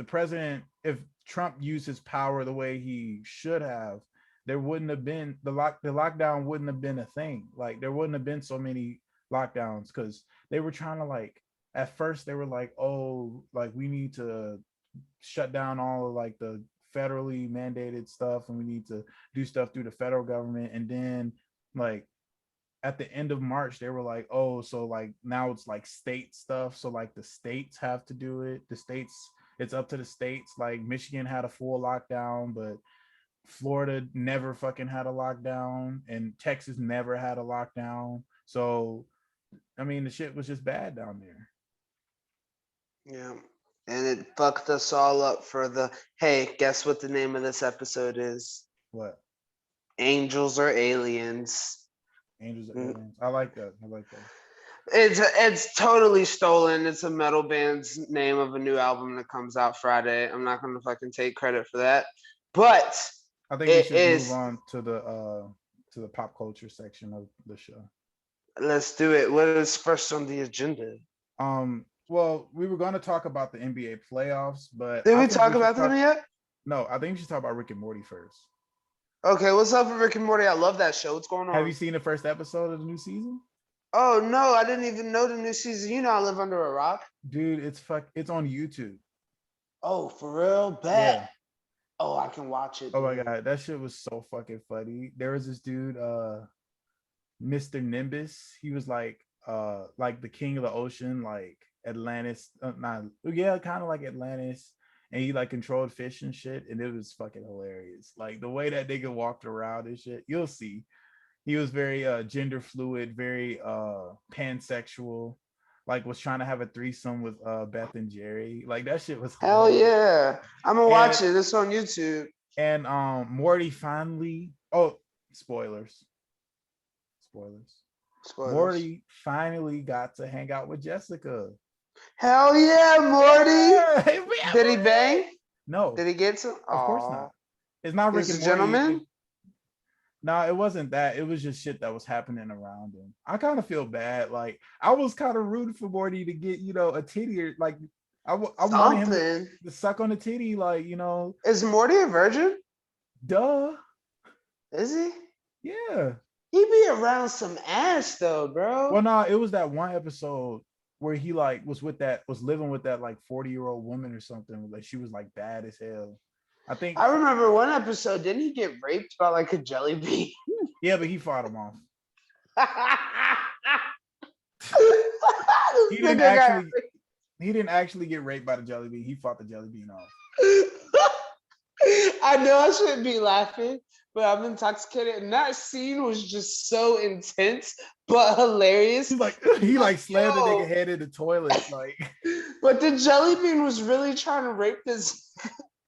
Trump used his power the way he should have, there wouldn't have been the lockdown wouldn't have been a thing. Like, there wouldn't have been so many lockdowns because they were trying to like at first they were like, oh, like we need to shut down all of like the federally mandated stuff and we need to do stuff through the federal government. And then like at the end of March, they were like, oh, so like now it's like state stuff. So like the states have to do it. It's up to the states. Like Michigan had a full lockdown, but Florida never fucking had a lockdown and Texas never had a lockdown. So, I mean, the shit was just bad down there. Yeah. And it fucked us all up for the, hey, guess what the name of this episode is? What? Angels or Aliens. Angels or Aliens. I like that. It's totally stolen. It's a metal band's name of a new album that comes out Friday. I'm not gonna fucking take credit for that, but I think we should move on to the pop culture section of the show. Let's do it. What is first on the agenda? Well, we were going to talk about the NBA playoffs, but did we talk about them yet? No, I think we should talk about Rick and Morty first. Okay, what's up with Rick and Morty? I love that show. What's going on? Have you seen the first episode of the new season? Oh no, I didn't even know the new season. You know I live under a rock. Dude, it's on YouTube. Oh, for real? Bet. Yeah. Oh, I can watch it. Oh my god, that shit was so fucking funny. There was this dude, Mr. Nimbus. He was like the king of the ocean, like Atlantis. Kind of like Atlantis. And he like controlled fish and shit, and it was fucking hilarious. Like the way that nigga walked around and shit. You'll see. He was very gender fluid, very pansexual. Like was trying to have a threesome with Beth and Jerry. Like that shit was hell yeah. I'm gonna watch it. It's on YouTube. And Morty finally. Oh, spoilers. Morty finally got to hang out with Jessica. Hell yeah, Morty! Yeah, did he bang? No. Did he get some? Of course not. It's not Rick and Morty. Gentleman? No, it wasn't that. It was just shit that was happening around him. I kind of feel bad. Like I was kind of rooting for Morty to get, a titty or like I wanted him to suck on a titty, like, Is Morty a virgin? Duh. Is he? Yeah. He be around some ass though, bro. Well, no, it was that one episode where he like was living with that like 40-year-old woman or something. Like she was like bad as hell. I remember one episode. Didn't he get raped by like a jelly bean? Yeah, but he fought him off. He didn't actually get raped by the jelly bean. He fought the jelly bean off. I know I shouldn't be laughing, but I'm intoxicated. And that scene was just so intense, but hilarious. He's like, he like slammed the nigga Yo, head in the toilet. Like, but the jelly bean was really trying to rape this.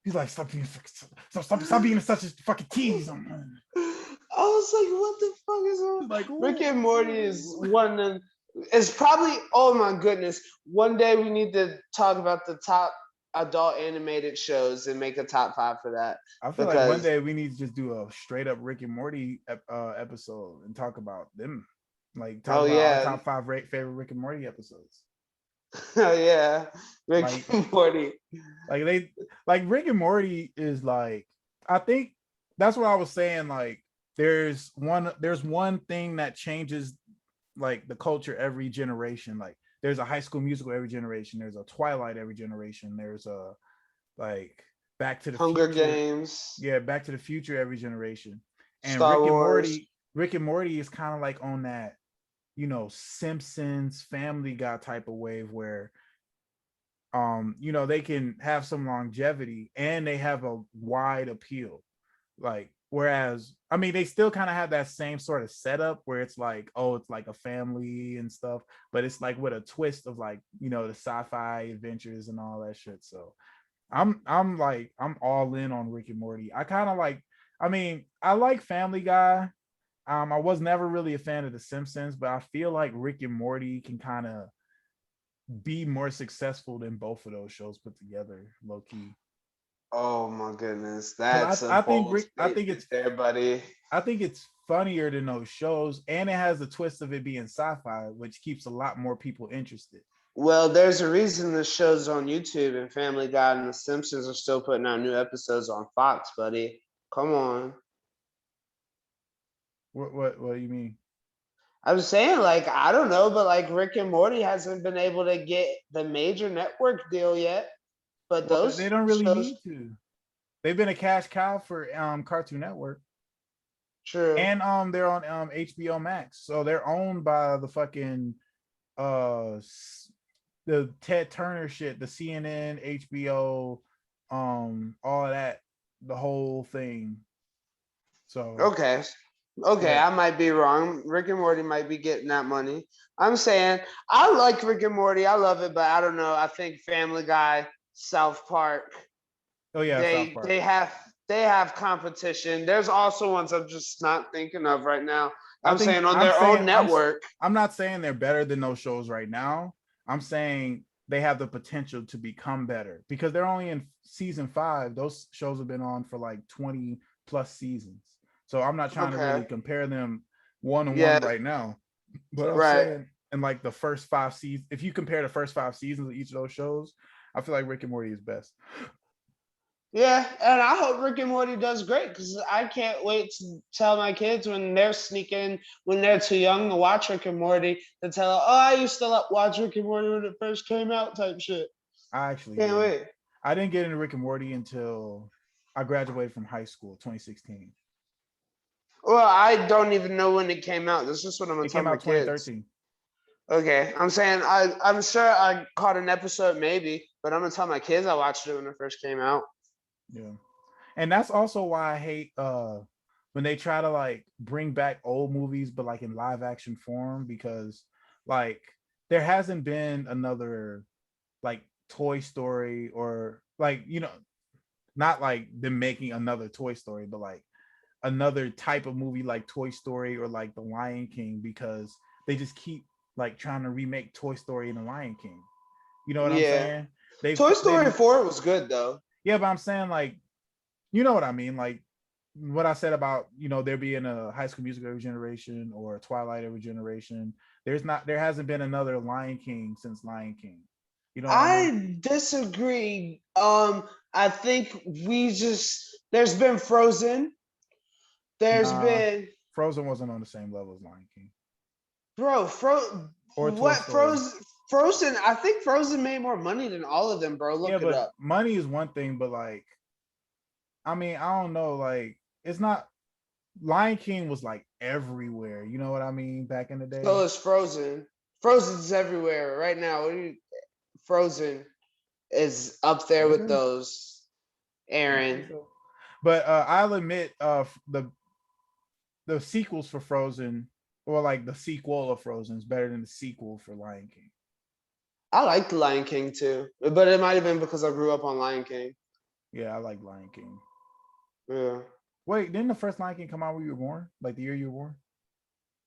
he's like, stop being such a fucking tease. I was like, what the fuck is wrong? Like, Rick and Morty is ooh. one of them. It's probably, oh my goodness. One day we need to talk about the top adult animated shows and make a top 5 for that. I feel like one Because day we need to just do a straight up Rick and Morty episode and talk about them. Like, talk oh about our yeah, top 5 favorite Rick and Morty episodes. oh yeah, Rick Like, and Morty. Rick and Morty is like, I think that's what I was saying. Like, there's one thing that changes like the culture every generation. Like, there's a High School Musical every generation. There's a Twilight every generation. There's a like Back to the Hunger Future. Games. Yeah, Back to the Future every generation. And Star Wars. Rick and Morty is kind of like on that, Simpsons, Family Guy type of wave where they can have some longevity and they have a wide appeal. Like, whereas, I mean, they still kind of have that same sort of setup where it's like, oh, it's like a family and stuff, but it's like with a twist of like, the sci-fi adventures and all that shit. So I'm all in on Rick and Morty. I kind of like, I mean, I like Family Guy. I was never really a fan of The Simpsons, but I feel like Rick and Morty can kind of be more successful than both of those shows put together, low key. Oh my goodness, Because that's a I think bold statement there, buddy. I think it's funnier than those shows, and it has the twist of it being sci-fi, which keeps a lot more people interested. Well, there's a reason the show's on YouTube and Family Guy and The Simpsons are still putting out new episodes on Fox, buddy. Come on. What do you mean? I'm saying, like, I don't know, but like Rick and Morty hasn't been able to get the major network deal yet. But Well, they those don't really shows, need to. They've been a cash cow for Cartoon Network, true. and they're on HBO Max, so they're owned by the fucking uh the Ted Turner shit, the CNN, HBO, all of that, the whole thing. So Okay. Okay, yeah, I might be wrong. Rick and Morty might be getting that money. I'm saying I like Rick and Morty. I love it, but I don't know. I think Family Guy, South Park, oh yeah, South they Park. they have they have competition. There's also ones I'm just not thinking of right now. I I'm think saying on their own network. I'm not saying they're better than those shows right now. I'm saying they have the potential to become better because they're only in season 5. Those shows have been on for like 20 plus seasons. So I'm not trying to really Okay. compare them one on one Yeah, right now. But I'm right. saying in like the first 5 seasons, if you compare the first 5 seasons of each of those shows, I feel like Rick and Morty is best. Yeah, and I hope Rick and Morty does great because I can't wait to tell my kids when they're sneaking, when they're too young to watch Rick and Morty, to tell them, oh, I used to watch Rick and Morty when it first came out type shit. I actually Can't did. wait. I didn't get into Rick and Morty until I graduated from high school, 2016. Well, I don't even know when it came out. This is what I'm gonna It tell came my out kids. 2013. Okay, I'm saying I'm sure I caught an episode maybe, but I'm gonna tell my kids I watched it when it first came out. Yeah. And that's also why I hate when they try to like bring back old movies but like in live action form, because like there hasn't been another like Toy Story, or like, not like them making another Toy Story, but like another type of movie like Toy Story or like The Lion King, because they just keep like trying to remake Toy Story and The Lion King. You know what I'm Yeah, saying? Toy They've Story 4 was good though. Yeah, but I'm saying like, you know what I mean? Like what I said about, there being a High School Musical every generation or a Twilight every generation. There hasn't been another Lion King since Lion King. You know what I mean? I disagree. I think there's been Frozen. There's Nah, been Frozen wasn't on the same level as Lion King bro, or Toy what Story. Frozen? I think Frozen made more money than all of them, bro. Yeah, Look it but up. money is one thing, but like, I mean, I don't know, like it's not. Lion King was like everywhere. You know what I mean? Back in the So day. is Frozen. Frozen's everywhere right now. Frozen is up there Is with it? those. You think Aaron. so? But I'll admit, the sequels for Frozen, or like the sequel of Frozen, is better than the sequel for Lion King. I like the Lion King too, but it might have been because I grew up on Lion King. Yeah, I like Lion King. Yeah. Wait, didn't the first Lion King come out when you were born? Like the year you were born?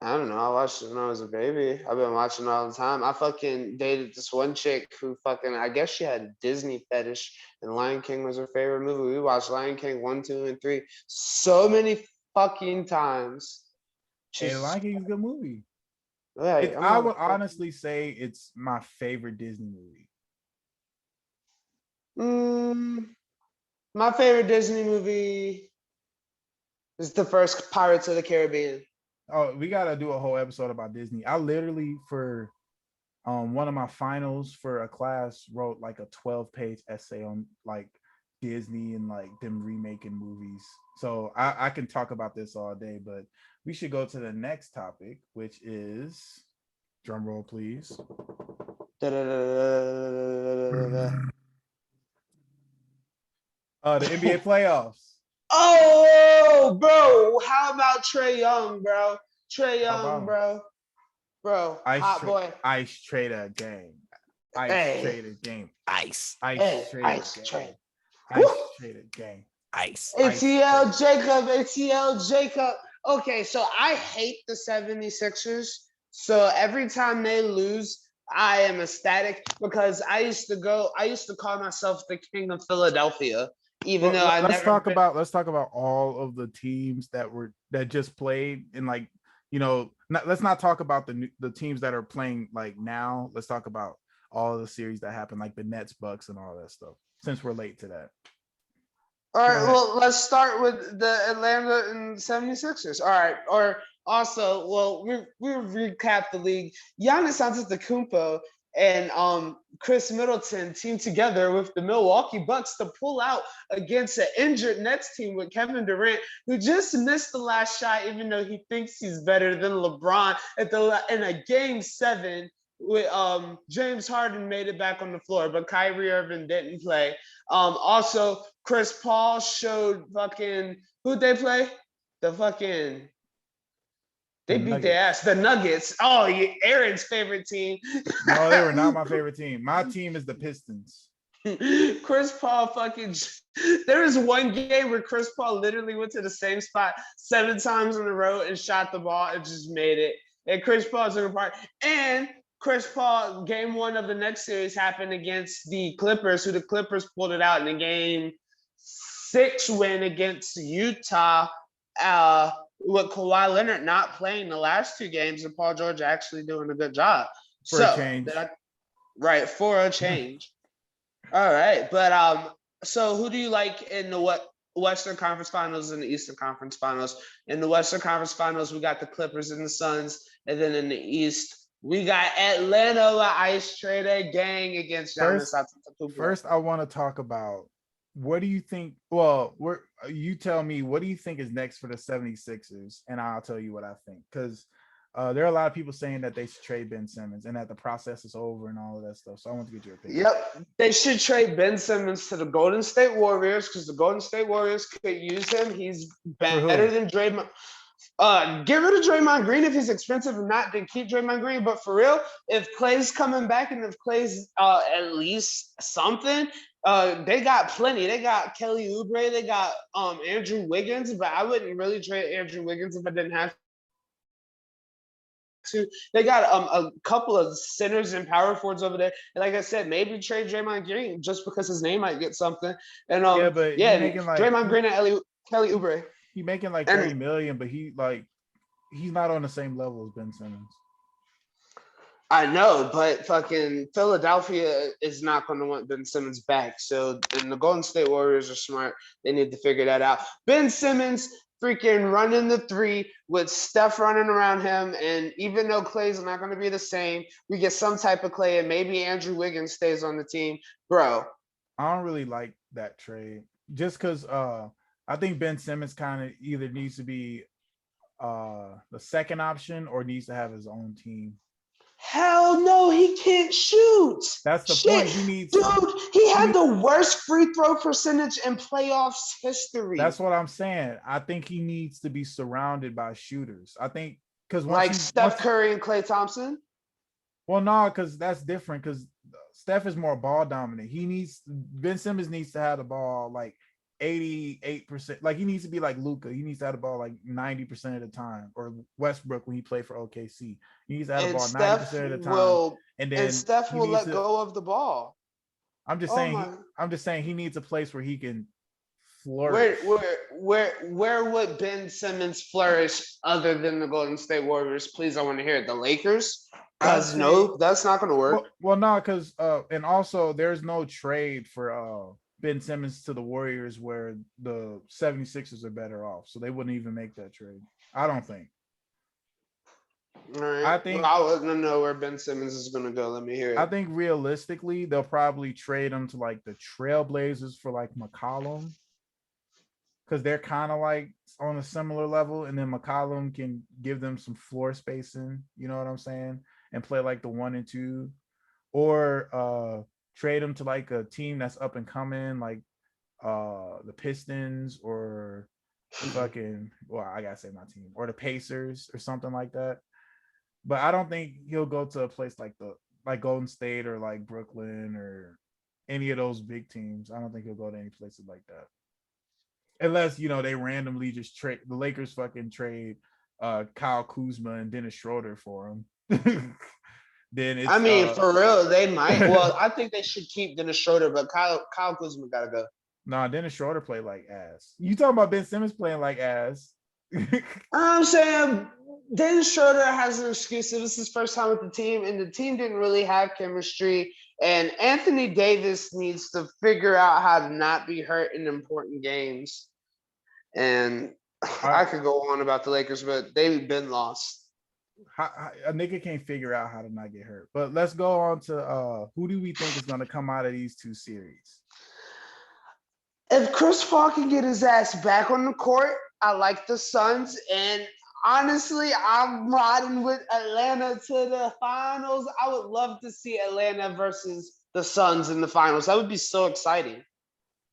I don't know. I watched it when I was a baby. I've been watching it all the time. I fucking dated this one chick who fucking, I guess she had a Disney fetish, and Lion King was her favorite movie. We watched Lion King 1, 2, and 3 so many fucking times. Hey, Jesus Lion King is a good movie. Christ. I'm I not would honestly say it's my favorite Disney movie. My favorite Disney movie is the first Pirates of the Caribbean. Oh, we gotta do a whole episode about Disney. I literally, for one of my finals for a class, wrote like a 12-page essay on like Disney and like them remaking movies. So I can talk about this all day, but we should go to the next topic, which is, drum roll please. The NBA playoffs. Oh, bro. How about Trey Young, bro? Trey How Young, about bro. Bro, hot boy. Ice trader game. Ice Hey, trader game. Ice. Ice hey, trader Ice game. Trey. Ice trader game. Ice. ATL Jacob, ATL Jacob. Okay, so I hate the 76ers. So every time they lose, I am ecstatic because I used to call myself the king of Philadelphia, even though Well, I let's never talk been. about all of the teams that just played, and like, let's not talk about the teams that are playing like now. Let's talk about all of the series that happened, like the Nets, Bucks, and all that stuff. Since we're late to that, All go right, ahead. well, let's start with the Atlanta and 76ers. All right, or also, well, we recap the league. Giannis Antetokounmpo and Chris Middleton teamed together with the Milwaukee Bucks to pull out against an injured Nets team with Kevin Durant, who just missed the last shot, even though he thinks he's better than LeBron in a game 7 with James Harden made it back on the floor, but Kyrie Irving didn't play. Also, Chris Paul showed fucking who'd they play? The fucking The they beat their ass. Nuggets. The Nuggets. Oh, Aaron's favorite team. No, they were not my favorite team. My team is the Pistons. Chris Paul fucking. There was one game where Chris Paul literally went to the same spot 7 times in a row and shot the ball and just made it. And Chris Paul's in the part. And Chris Paul, game 1 of the next series happened against the Clippers, who the Clippers pulled it out in the game 6 win against Utah. With Kawhi Leonard not playing the last 2 games and Paul George actually doing a good job. For a So, change. right, for a change. All right, but so who do you like in the Western Conference Finals and the Eastern Conference Finals? In the Western Conference Finals, we got the Clippers and the Suns, and then in the East, we got Atlanta, the Ice Trader gang against Giannis Antetokounmpo. First, I want to talk about, what do you think? Well, you tell me, what do you think is next for the 76ers? And I'll tell you what I think. Because there are a lot of people saying that they should trade Ben Simmons and that the process is over and all of that stuff. So I want to get your opinion. Yep, they should trade Ben Simmons to the Golden State Warriors because the Golden State Warriors could use him. He's better than Draymond. Get rid of Draymond Green if he's expensive or not, then keep Draymond Green. But for real, if Clay's coming back and if Clay's at least something, they got plenty. They got Kelly Oubre, they got Andrew Wiggins, but I wouldn't really trade Andrew Wiggins if I didn't have to. They got a couple of centers and power forwards over there. And like I said, maybe trade Draymond Green just because his name might get something. And But he making like Draymond Green and Kelly Oubre. He making like 30 million, but he's not on the same level as Ben Simmons. I know, but fucking Philadelphia is not going to want Ben Simmons back. So, and the Golden State Warriors are smart. They need to figure that out. Ben Simmons freaking running the 3 with Steph running around him. And even though Clay's not going to be the same, we get some type of Clay and maybe Andrew Wiggins stays on the team. Bro. I don't really like that trade just because I think Ben Simmons kind of either needs to be the second option or needs to have his own team. Hell no, he can't shoot. That's the Shit, point. He needs. dude, he had the worst free throw percentage in playoffs history. That's what I'm saying. I think he needs to be surrounded by shooters. I think because Like Steph Curry and Klay Thompson. Well, no, because that's different. Because Steph is more ball dominant. Ben Simmons needs to have the ball like 88%. Like he needs to be like Luka. He needs to have the ball like 90% of the time, or Westbrook when he played for OKC. He needs to have the ball 90% of the time. And Steph will let go of the ball. I'm just saying he needs a place where he can flourish. Where would Ben Simmons flourish other than the Golden State Warriors? Please, I want to hear it. The Lakers? Because no, that's not going to work. Well, no, because and also there's no trade for Ben Simmons to the Warriors where the 76ers are better off. So they wouldn't even make that trade. I don't think. All right. I think I wouldn't know where Ben Simmons is going to go. Let me hear it. I think realistically, they'll probably trade him to like the Trailblazers for like McCollum, because they're kind of like on a similar level, and then McCollum can give them some floor spacing. You know what I'm saying? And play like the 1 and 2, or trade him to like a team that's up and coming, like the Pistons or fucking. Well, I gotta say my team, or the Pacers or something like that. But I don't think he'll go to a place like Golden State or like Brooklyn or any of those big teams. I don't think he'll go to any places like that. Unless, they randomly just trade the Lakers fucking trade Kyle Kuzma and Dennis Schroeder for him. Then it's for real, they might. Well, I think they should keep Dennis Schroeder, but Kyle Kuzma gotta go. Nah, Dennis Schroeder played like ass. You talking about Ben Simmons playing like ass? I'm saying Dennis Schroeder has an excuse. This is his first time with the team, and the team didn't really have chemistry. And Anthony Davis needs to figure out how to not be hurt in important games. And I could go on about the Lakers, but they've been lost. A nigga can't figure out how to not get hurt. But let's go on to who do we think is going to come out of these two series? If Chris Paul can get his ass back on the court, I like the Suns. And honestly, I'm riding with Atlanta to the finals. I would love to see Atlanta versus the Suns in the finals. That would be so exciting.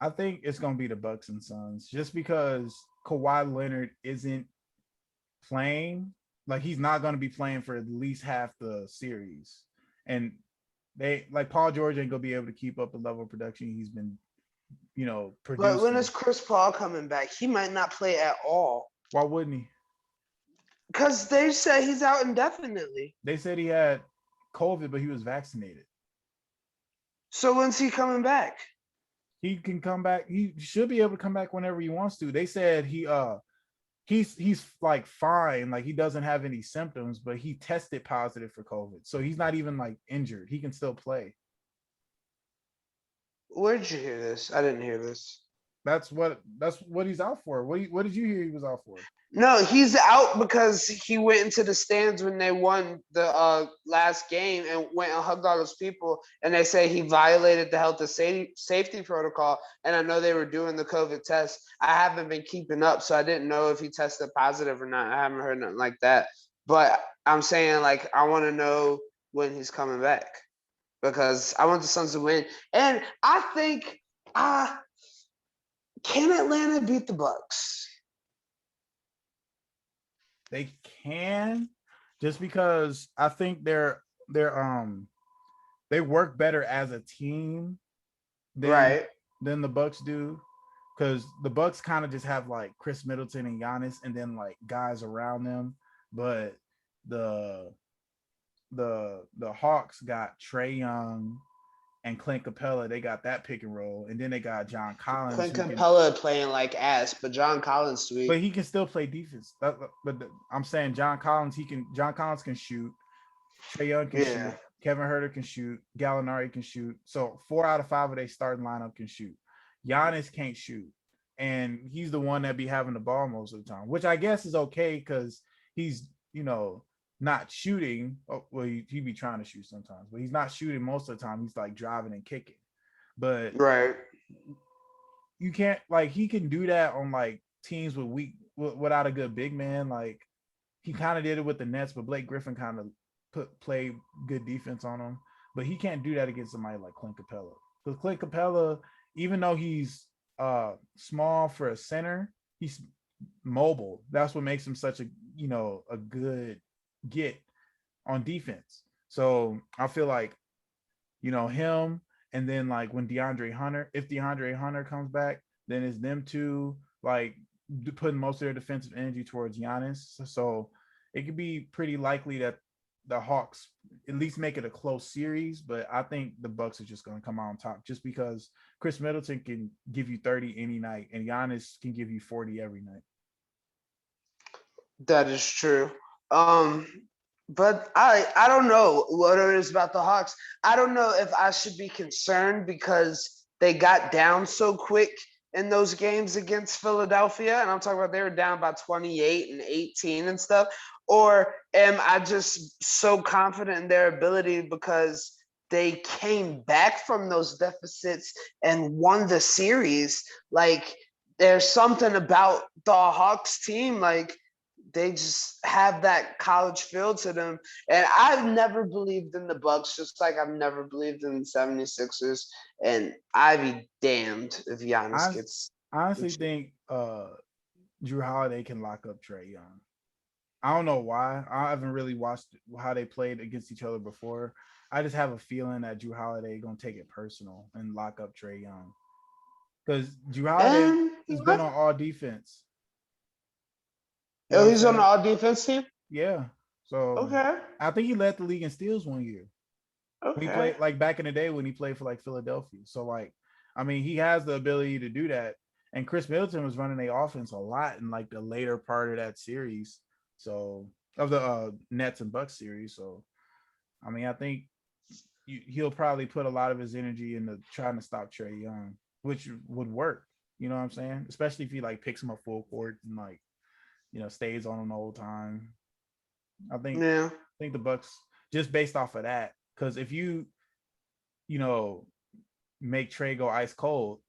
I think it's going to be the Bucks and Suns, just because Kawhi Leonard isn't playing. Like, he's not going to be playing for at least half the series. And Paul George ain't going to be able to keep up the level of production he's been, producing. But when is Chris Paul coming back? He might not play at all. Why wouldn't he? Because they said he's out indefinitely. They said he had COVID, but he was vaccinated. So when's he coming back? He can come back. He should be able to come back whenever he wants to. They said he's like fine, like he doesn't have any symptoms, but he tested positive for COVID, so he's not even like injured. He can still play. Where'd you hear this? I didn't hear this. That's what he's out for. What did you hear he was out for? No, he's out because he went into the stands when they won the last game and went and hugged all those people. And they say he violated the health and safety protocol. And I know they were doing the COVID test. I haven't been keeping up, so I didn't know if he tested positive or not. I haven't heard nothing like that. But I'm saying, like, I want to know when he's coming back because I want the Suns to win. And I think, can Atlanta beat the Bucks? They can, just because I think they work better as a team than the Bucks do, because the Bucks kind of just have like Chris Middleton and Giannis and then like guys around them, but the Hawks got Trae Young and Clint Capella. They got that pick and roll, and then they got John Collins. Clint Capella playing like ass, but John Collins sweet. But he can still play defense. I'm saying John Collins can shoot. Trae Young can shoot. Kevin Huerter can shoot. Gallinari can shoot. So 4 out of 5 of their starting lineup can shoot. Giannis can't shoot, and he's the one that be having the ball most of the time, which I guess is okay because he's not shooting. Oh, well, he be trying to shoot sometimes, but he's not shooting most of the time. He's like driving and kicking. But you can't, like, he can do that on like teams without a good big man. Like, he kind of did it with the Nets, but Blake Griffin kind of play good defense on him, but he can't do that against somebody like Clint Capella. Because Clint Capella, even though he's small for a center, he's mobile. That's what makes him such a good get on defense. So I feel like him, and then like when if DeAndre Hunter comes back, then it's them two like putting most of their defensive energy towards Giannis. So it could be pretty likely that the Hawks at least make it a close series, but I think the Bucks are just going to come out on top just because Chris Middleton can give you 30 any night and Giannis can give you 40 every night. That is true. But I don't know what it is about the Hawks. I don't know if I should be concerned because they got down so quick in those games against Philadelphia, and I'm talking about they were down by 28 and 18 and stuff, or am I just so confident in their ability because they came back from those deficits and won the series? Like, there's something about the Hawks team, like they just have that college feel to them. And I've never believed in the Bucks, just like I've never believed in the 76ers. And I'd be damned if Giannis gets. I honestly think Drew Holiday can lock up Trae Young. I don't know why. I haven't really watched how they played against each other before. I just have a feeling that Drew Holiday gonna take it personal and lock up Trae Young. Because Drew Holiday has been on all defense. Oh, he's on the all defense team? Yeah. So okay. I think he led the league in steals one year. Okay. He played like back in the day when he played for like Philadelphia. So like, I mean, he has the ability to do that. And Chris Middleton was running the offense a lot in like the later part of that series. So of the Nets and Bucks series. So I mean, I think he'll probably put a lot of his energy into trying to stop Trae Young, which would work. You know what I'm saying? Especially if he like picks him up full court and like, stays on him the whole time. I think the Bucks, just based off of that, because if you make Trae go ice cold,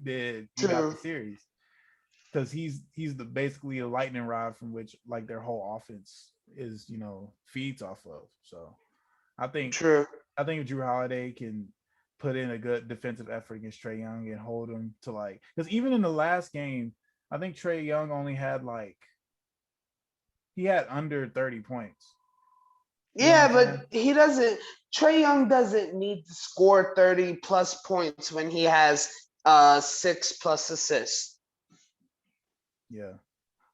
then you got the series. Because he's basically a lightning rod from which like their whole offense is feeds off of. So I think Drew Holiday can put in a good defensive effort against Trae Young and hold him to like, because even in the last game, I think Trae Young only had he had under 30 points. Yeah, but he doesn't. Trae Young doesn't need to score 30 plus points when he has 6+ assists. Yeah.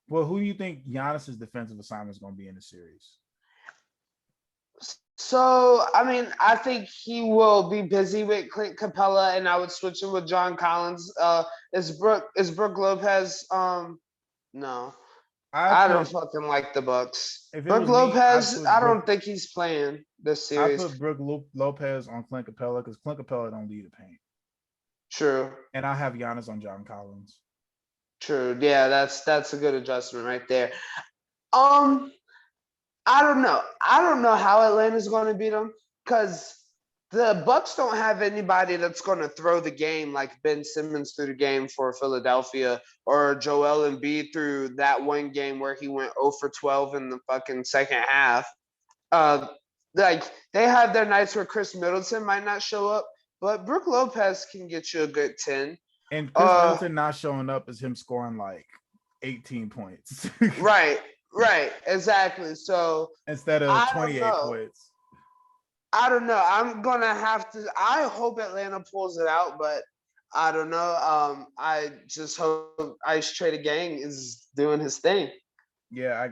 Well, who do you think Giannis's defensive assignment is going to be in the series? So, I mean, I think he will be busy with Clint Capella, and I would switch him with John Collins. Is Brook Lopez? No. I don't fucking like the Bucks. Brook Lopez, I don't think he's playing this series. I put Brook Lopez on Clint Capella because Clint Capella don't lead the paint. True. And I have Giannis on John Collins. True. Yeah, that's a good adjustment right there. I don't know. I don't know how Atlanta's going to beat them because the Bucks don't have anybody that's going to throw the game like Ben Simmons threw the game for Philadelphia or Joel Embiid through that one game where he went 0 for 12 in the fucking second half. Like they have their nights where Chris Middleton might not show up, but Brook Lopez can get you a good 10. And Chris Middleton not showing up is him scoring like 18 points. Right, exactly. So instead of 28 points. I don't know. I'm gonna have to. I hope Atlanta pulls it out, but I don't know. I just hope Ice Trader Gang is doing his thing. Yeah, I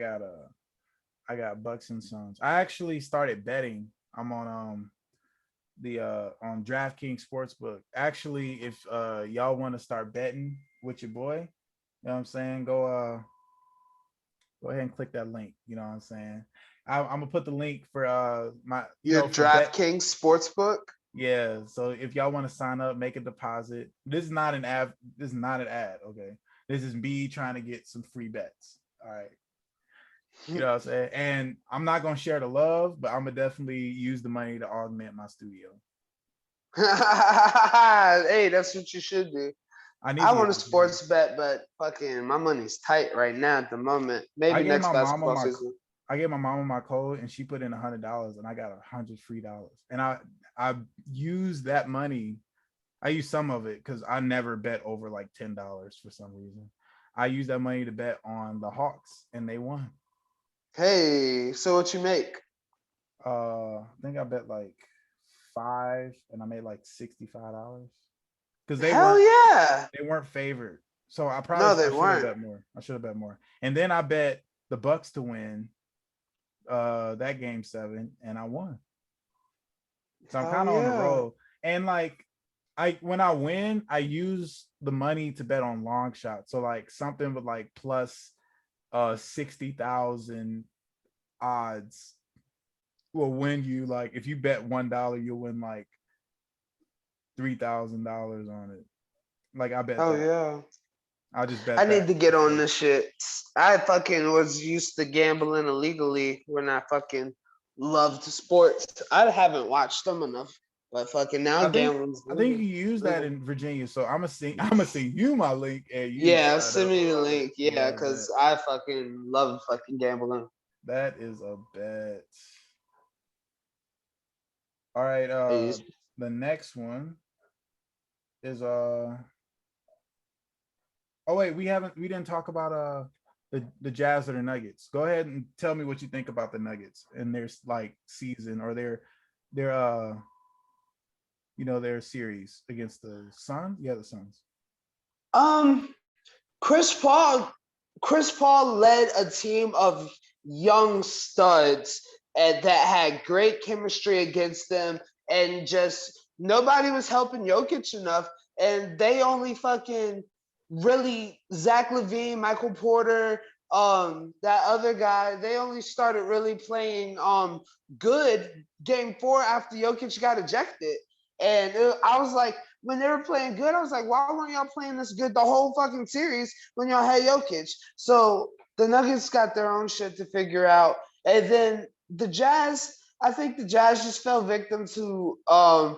got Bucks and Suns. I actually started betting. I'm on on DraftKings Sportsbook. Actually, if y'all want to start betting with your boy, you know what I'm saying, go ahead and click that link. You know what I'm saying? I'm gonna put the link for my your DraftKings Sportsbook. Yeah. So if y'all want to sign up, make a deposit. This is not an ad. This is not an ad. Okay. This is me trying to get some free bets. All right. You know what I'm saying? And I'm not gonna share the love, but I'm gonna definitely use the money to augment my studio. Hey, that's what you should do. I want a sports bet, but fucking my money's tight right now at the moment. Maybe next basketball season. I gave my mama my code and she put in $100 and I got $100 free, and I used that money. I used some of it because I never bet over like $10 for some reason. I used that money to bet on the Hawks and they won. Hey, so what you make? I think I bet like 5 and I made like $65 because Hell yeah. they weren't favored. So No, they I should have weren't. bet more. I should have bet more. And then I bet the Bucks to win that game 7 and I won. So I'm Hell kind of on the yeah. road. And like when I win, I use the money to bet on long shots. So like something with like plus 60,000 odds will win you, like if you bet $1, you'll win like $3,000 on it. Like I bet Hell that. yeah. I just bet I need that. to get on this shit. I fucking was used to gambling illegally when I fucking loved sports. I haven't watched them enough, but fucking now I think gambling's I think legal. you use that legal. in Virginia. So I'm gonna send you my link and you Yeah, sign send up. me the link. Yeah, Yeah, because bet. I fucking love fucking gambling. That is a bet. All right. I The next one is oh wait, we didn't talk about the Jazz or the Nuggets. Go ahead and tell me what you think about the Nuggets and their like season or their their series against the Suns. Yeah, the Suns. Um, Chris Paul, Chris Paul led a team of young studs and that had great chemistry against them, and just nobody was helping Jokic enough, and they only fucking really Zach LaVine, Michael Porter, that other guy, they only started really playing good game 4 after Jokic got ejected. And I was like, when they were playing good, I was like, why weren't y'all playing this good the whole fucking series when y'all had Jokic? So the Nuggets got their own shit to figure out. And then the Jazz, I think the Jazz just fell victim to a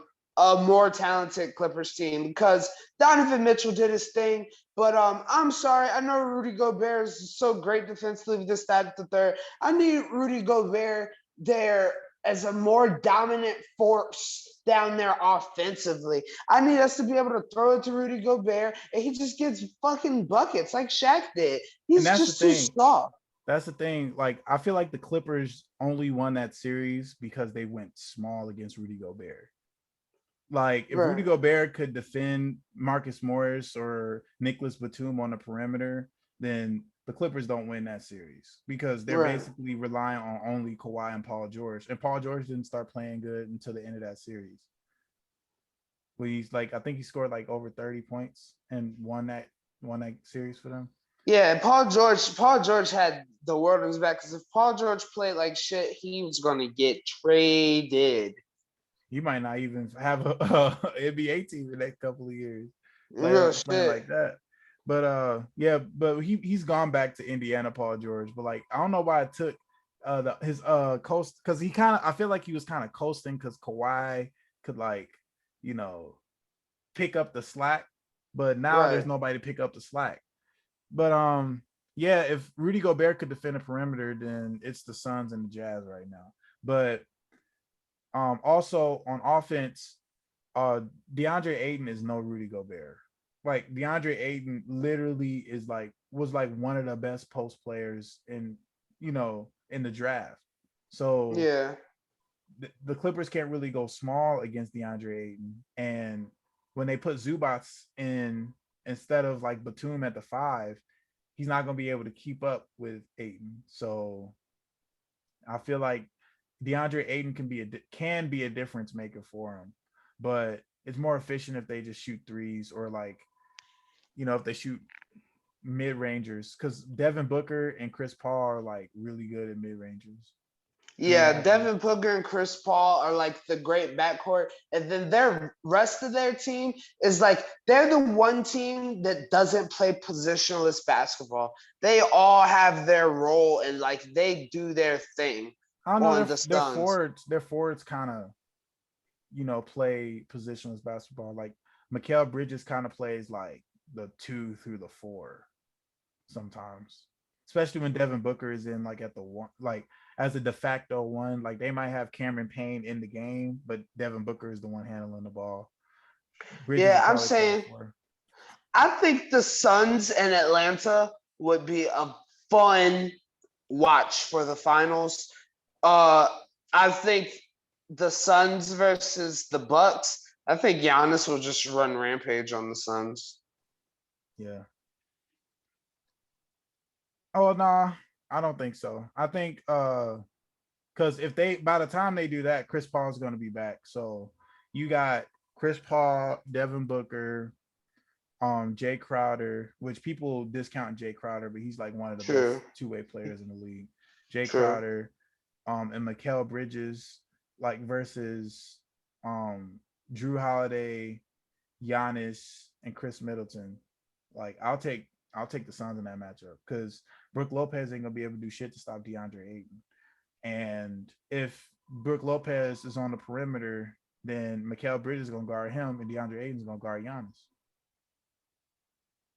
more talented Clippers team because Donovan Mitchell did his thing. But I'm sorry, I know Rudy Gobert is so great defensively with this, that, the third. I need Rudy Gobert there as a more dominant force down there offensively. I need us to be able to throw it to Rudy Gobert, and he just gets fucking buckets like Shaq did. And He's that's the just too thing. soft. That's the thing. Like I feel like the Clippers only won that series because they went small against Rudy Gobert. Like if Rudy Right. Gobert could defend Marcus Morris or Nicholas Batum on the perimeter, then the Clippers don't win that series because they're Right. basically relying on only Kawhi and Paul George. And Paul George didn't start playing good until the end of that series. When he's like, I think he scored like over 30 points and won that series for them. Yeah, Paul George had the world in his back because if Paul George played like shit, he was gonna get traded. He might not even have a, NBA team in the next couple of years Real playing shit. like that. But yeah, but he's gone back to Indiana, Paul George. But like I don't know why it took his coast, because he kind of, I feel like he was kind of coasting because Kawhi could like you know pick up the slack, but now there's Right. nobody to pick up the slack. But yeah, if Rudy Gobert could defend the perimeter, then it's the Suns and the Jazz right now. But also on offense, uh DeAndre Ayton is no Rudy Gobert. Like DeAndre Ayton literally was like one of the best post players in the draft. So Yeah. the Clippers can't really go small against DeAndre Ayton. And when they put Zubats in instead of like Batum at the 5, he's not going to be able to keep up with Ayton. So I feel like DeAndre Ayton can be a difference maker for him, but it's more efficient if they just shoot threes or like if they shoot mid rangers, because Devin Booker and Chris Paul are like really good at mid rangers. Yeah, Devin Booker and Chris Paul are like the great backcourt, and then their rest of their team is like they're the one team that doesn't play positionless basketball. They all have their role and like they do their thing I don't know. on the Suns. Their forwards kind of play positionless basketball. Like Mikal Bridges kind of plays like the 2 through the 4 sometimes. especially when Devin Booker is in like at the one, like as a de facto one. Like they might have Cameron Payne in the game, but Devin Booker is the one handling the ball. Bridges Yeah, will I'm probably play the saying four. I think the Suns and Atlanta would be a fun watch for the finals. Uh, I think the Suns versus the Bucks. I think Giannis will just run rampage on the Suns. Yeah. Oh no, I don't think so. I think because if they by the time they do that, Chris Paul is going to be back. So you got Chris Paul, Devin Booker, Jay Crowder, which people discount Jay Crowder, but he's like one of the best True, two-way players in the league. Jay true. Crowder, and Mikal Bridges, like versus Drew Holiday, Giannis, and Chris Middleton. Like I'll take the Suns in that matchup because Brooke Lopez ain't gonna be able to do shit to stop DeAndre Ayton. And if Brooke Lopez is on the perimeter, then Mikal Bridges is gonna guard him, and DeAndre Ayton's gonna guard Giannis.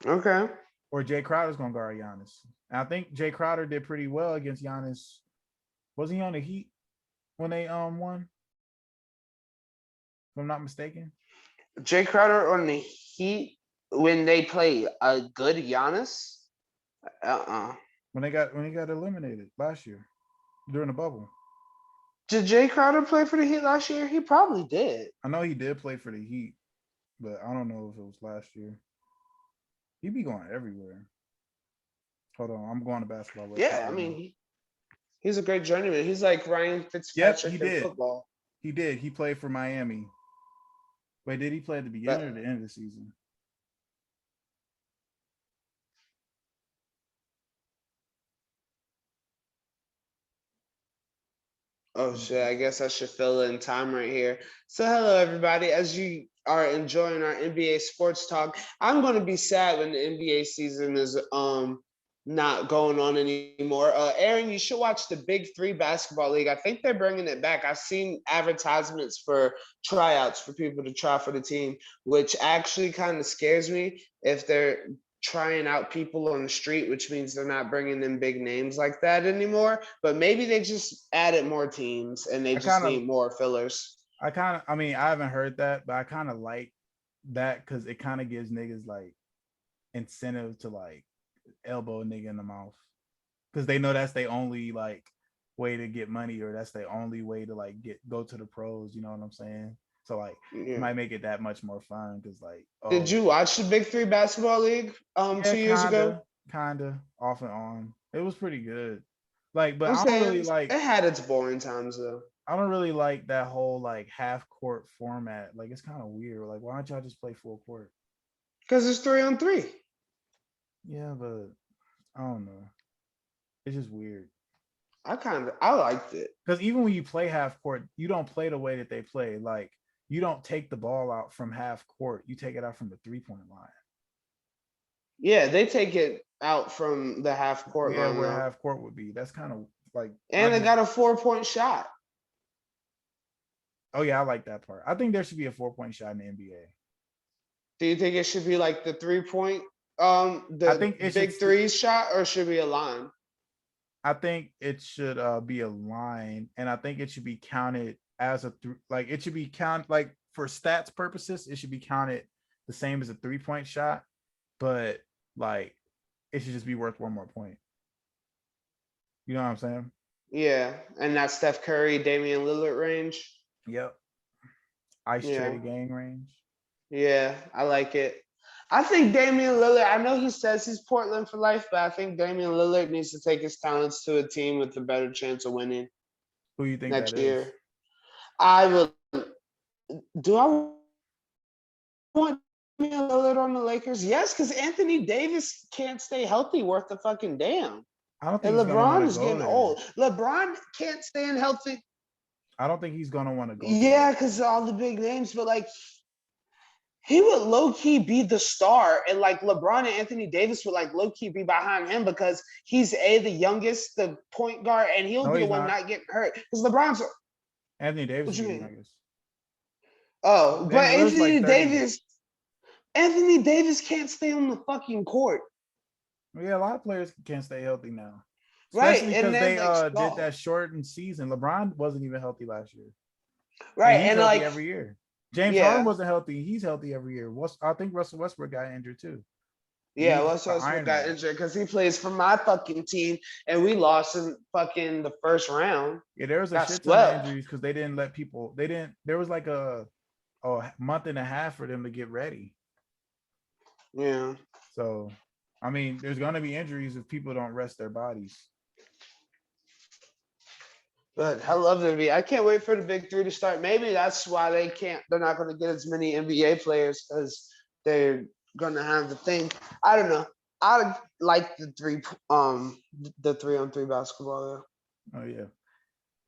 Okay. Or Jay Crowder's gonna guard Giannis. And I think Jay Crowder did pretty well against Giannis. Was he on the Heat when they won? If I'm not mistaken. Jay Crowder on the Heat when they play a good Giannis. When he got eliminated last year during the bubble. Did Jay Crowder play for the Heat last year? He probably did. I know he did play for the Heat, but I don't know if it was last year. He be going everywhere. Hold on, I'm going to basketball reference. Yeah, I mean, he's a great journeyman. He's like Ryan Yep, he Fitzpatrick in did. football. He did. He played for Miami. Wait, did he play at the beginning or the end of the season? Oh shit, I guess I should fill in time right here. So hello everybody. As you are enjoying our NBA sports talk, I'm gonna be sad when the NBA season is not going on anymore. Aaron, you should watch the Big Three Basketball League. I think they're bringing it back. I've seen advertisements for tryouts for people to try for the team, which actually kind of scares me if they're trying out people on the street, which means they're not bringing in big names like that anymore. But maybe they just added more teams and they just need more fillers. I mean, I haven't heard that, but I kind of like that because it kind of gives niggas like incentive to like elbow a nigga in the mouth because they know that's the only like way to get money or that's the only way to like go to the pros. You know what I'm saying? So like it might make it that much more fun because like Did you watch the Big Three Basketball League 2 years ago? Kinda off and on. It was pretty good. Like, but I'm I don't saying really like it had its boring times though. I don't really like that whole like half court format. Like it's kind of weird. Like, why don't y'all just play full court? Because it's 3-on-3. Yeah, but I don't know. It's just weird. I liked it. Because even when you play half court, you don't play the way that they play. Like you don't take the ball out from half court. You take it out from the 3-point line. Yeah, they take it out from the half court line. Where half court would be. That's kind of like. And they got a 4-point shot. Oh yeah, I like that part. I think there should be a 4-point shot in the NBA. Do you think it should be like the 3-point, I think it big three shot, or should be a line? I think it should be a line, and I think it should be counted as a like it should be counted like for stats purposes. It should be counted the same as a 3-point shot, but like it should just be worth one more point. You know what I'm saying? Yeah, and that's Steph Curry, Damian Lillard range. Yep. Ice Tray gang range. Yeah, I like it. I think Damian Lillard, I know he says he's Portland for life, but I think Damian Lillard needs to take his talents to a team with a better chance of winning. Who do you think next that year? Is? I will. Do I want Damian Lillard on the Lakers? Yes, because Anthony Davis can't stay healthy worth the fucking damn. I don't think and LeBron is getting old. LeBron can't stay healthy. I don't think he's gonna want to go. Yeah, because all the big names, but like he would low key be the star, and like LeBron and Anthony Davis would like low key be behind him because he's the youngest, the point guard, and he'll be the one not getting hurt. Because LeBron's Anthony Davis. What you mean? Oh, but Anthony Davis can't stay on the fucking court. Yeah, a lot of players can't stay healthy now, Right, especially and because then they like did Shaw. that shortened season. LeBron wasn't even healthy last year, and Right, he's and healthy like every year. James Harden yeah, wasn't healthy; he's healthy every year. I think Russell Westbrook got injured too. yeah. He's the Westbrook Iron got Man. injured because he plays for my fucking team, and we lost in fucking the first round. Yeah, there was a Got shit ton of swept. injuries because they didn't let people. They didn't. There was like a month and a half for them to get ready. Yeah. So, I mean, there's gonna be injuries if people don't rest their bodies. But I love the NBA. I can't wait for the big three to start. Maybe that's why they can't. They're not going to get as many NBA players because they're going to have the thing. I don't know. I like the 3-on-3 basketball. Oh yeah.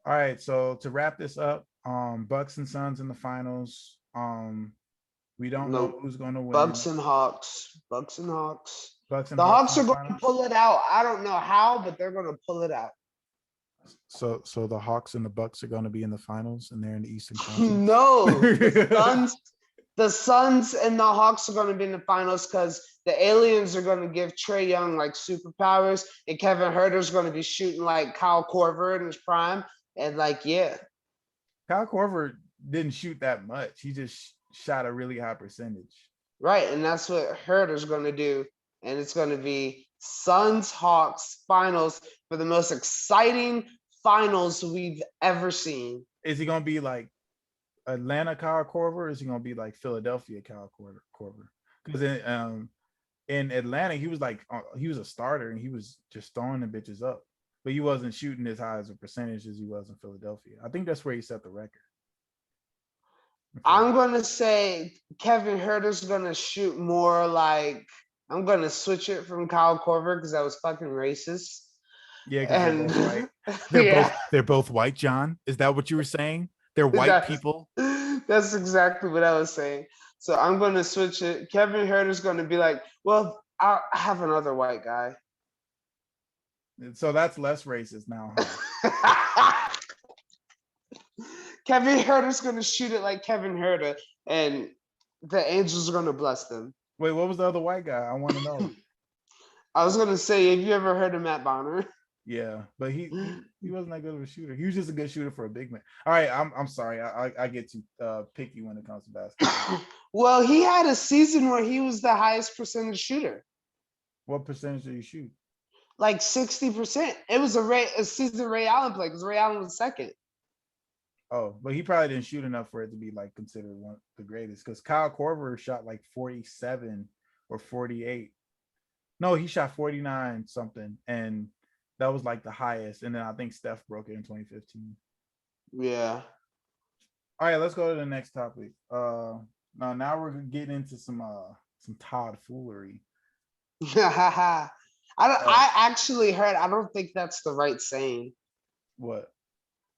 All right. So to wrap this up, Bucks and Suns in the finals. We don't know No, who's gonna win. Bucks and Hawks. Bucks and Hawks. Bucks and The Hawks in Hawks the are going to finals. pull it out. I don't know how, but they're going to pull it out. So the Hawks and the Bucks are going to be in the finals, and they're in the Eastern Conference. No, the Suns and the Hawks are going to be in the finals because the aliens are going to give Trae Young like superpowers, and Kevin Herter's going to be shooting like Kyle Korver in his prime, and like yeah, Kyle Korver didn't shoot that much. He just shot a really high percentage. right, and that's what Herter's going to do, and it's going to be Suns Hawks finals for the most exciting finals we've ever seen. Is he going to be like Atlanta Kyle Korver, or is he going to be like Philadelphia Kyle Korver? Because in Atlanta, he was a starter and he was just throwing the bitches up, but he wasn't shooting as high as a percentage as he was in Philadelphia. I think that's where he set the record. I'm gonna say Kevin Herter's gonna shoot more like I'm gonna switch it from Kyle Korver because that was fucking racist. Yeah, because they're And both white. yeah, They're both white, John. Is that what you were saying? They're white that's people. that's exactly what I was saying. So I'm gonna switch it. Kevin Herter's gonna be like, well, I'll have another white guy. So that's less racist now, huh? Kevin Herter's gonna shoot it like Kevin Herter, and the Angels are gonna bless them. Wait, what was the other white guy? I want to know. I was gonna say, have you ever heard of Matt Bonner? Yeah, but he wasn't that good of a shooter. He was just a good shooter for a big man. All right, I'm sorry. I get too picky when it comes to basketball. Well, he had a season where he was the highest percentage shooter, What percentage do you shoot? like 60%. It was a season Ray Allen played because Ray Allen was second. Oh, but he probably didn't shoot enough for it to be like considered one of the greatest. Because Kyle Korver shot like 47 or 48. No, he shot 49 something, and that was like the highest. And then I think Steph broke it in 2015. Yeah. All right, let's go to the next topic. Now we're getting into some Todd foolery. I actually heard. I don't think that's the right saying. What?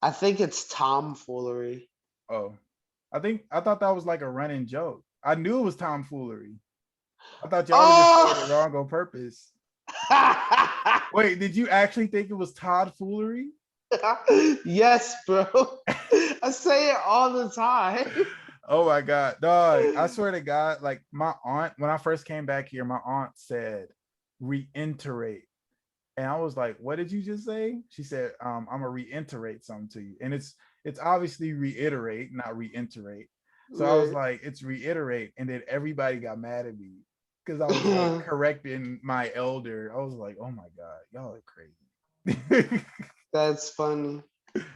I think it's tomfoolery. Oh, I thought that was like a running joke. I knew it was tomfoolery. I thought y'all were just saying it Oh, wrong on purpose. Wait, did you actually think it was Todd foolery? yes, bro. I say it all the time. Oh my god, dog! I swear to God, like my aunt, when I first came back here, my aunt said, "Reiterate," and I was like, "What did you just say?" She said, "I'm gonna reiterate something to you," and it's obviously reiterate, not reiterate. So I was Right. like, "It's reiterate," and then everybody got mad at me because I was like correcting my elder. I was like, "Oh my god, y'all are crazy." That's funny.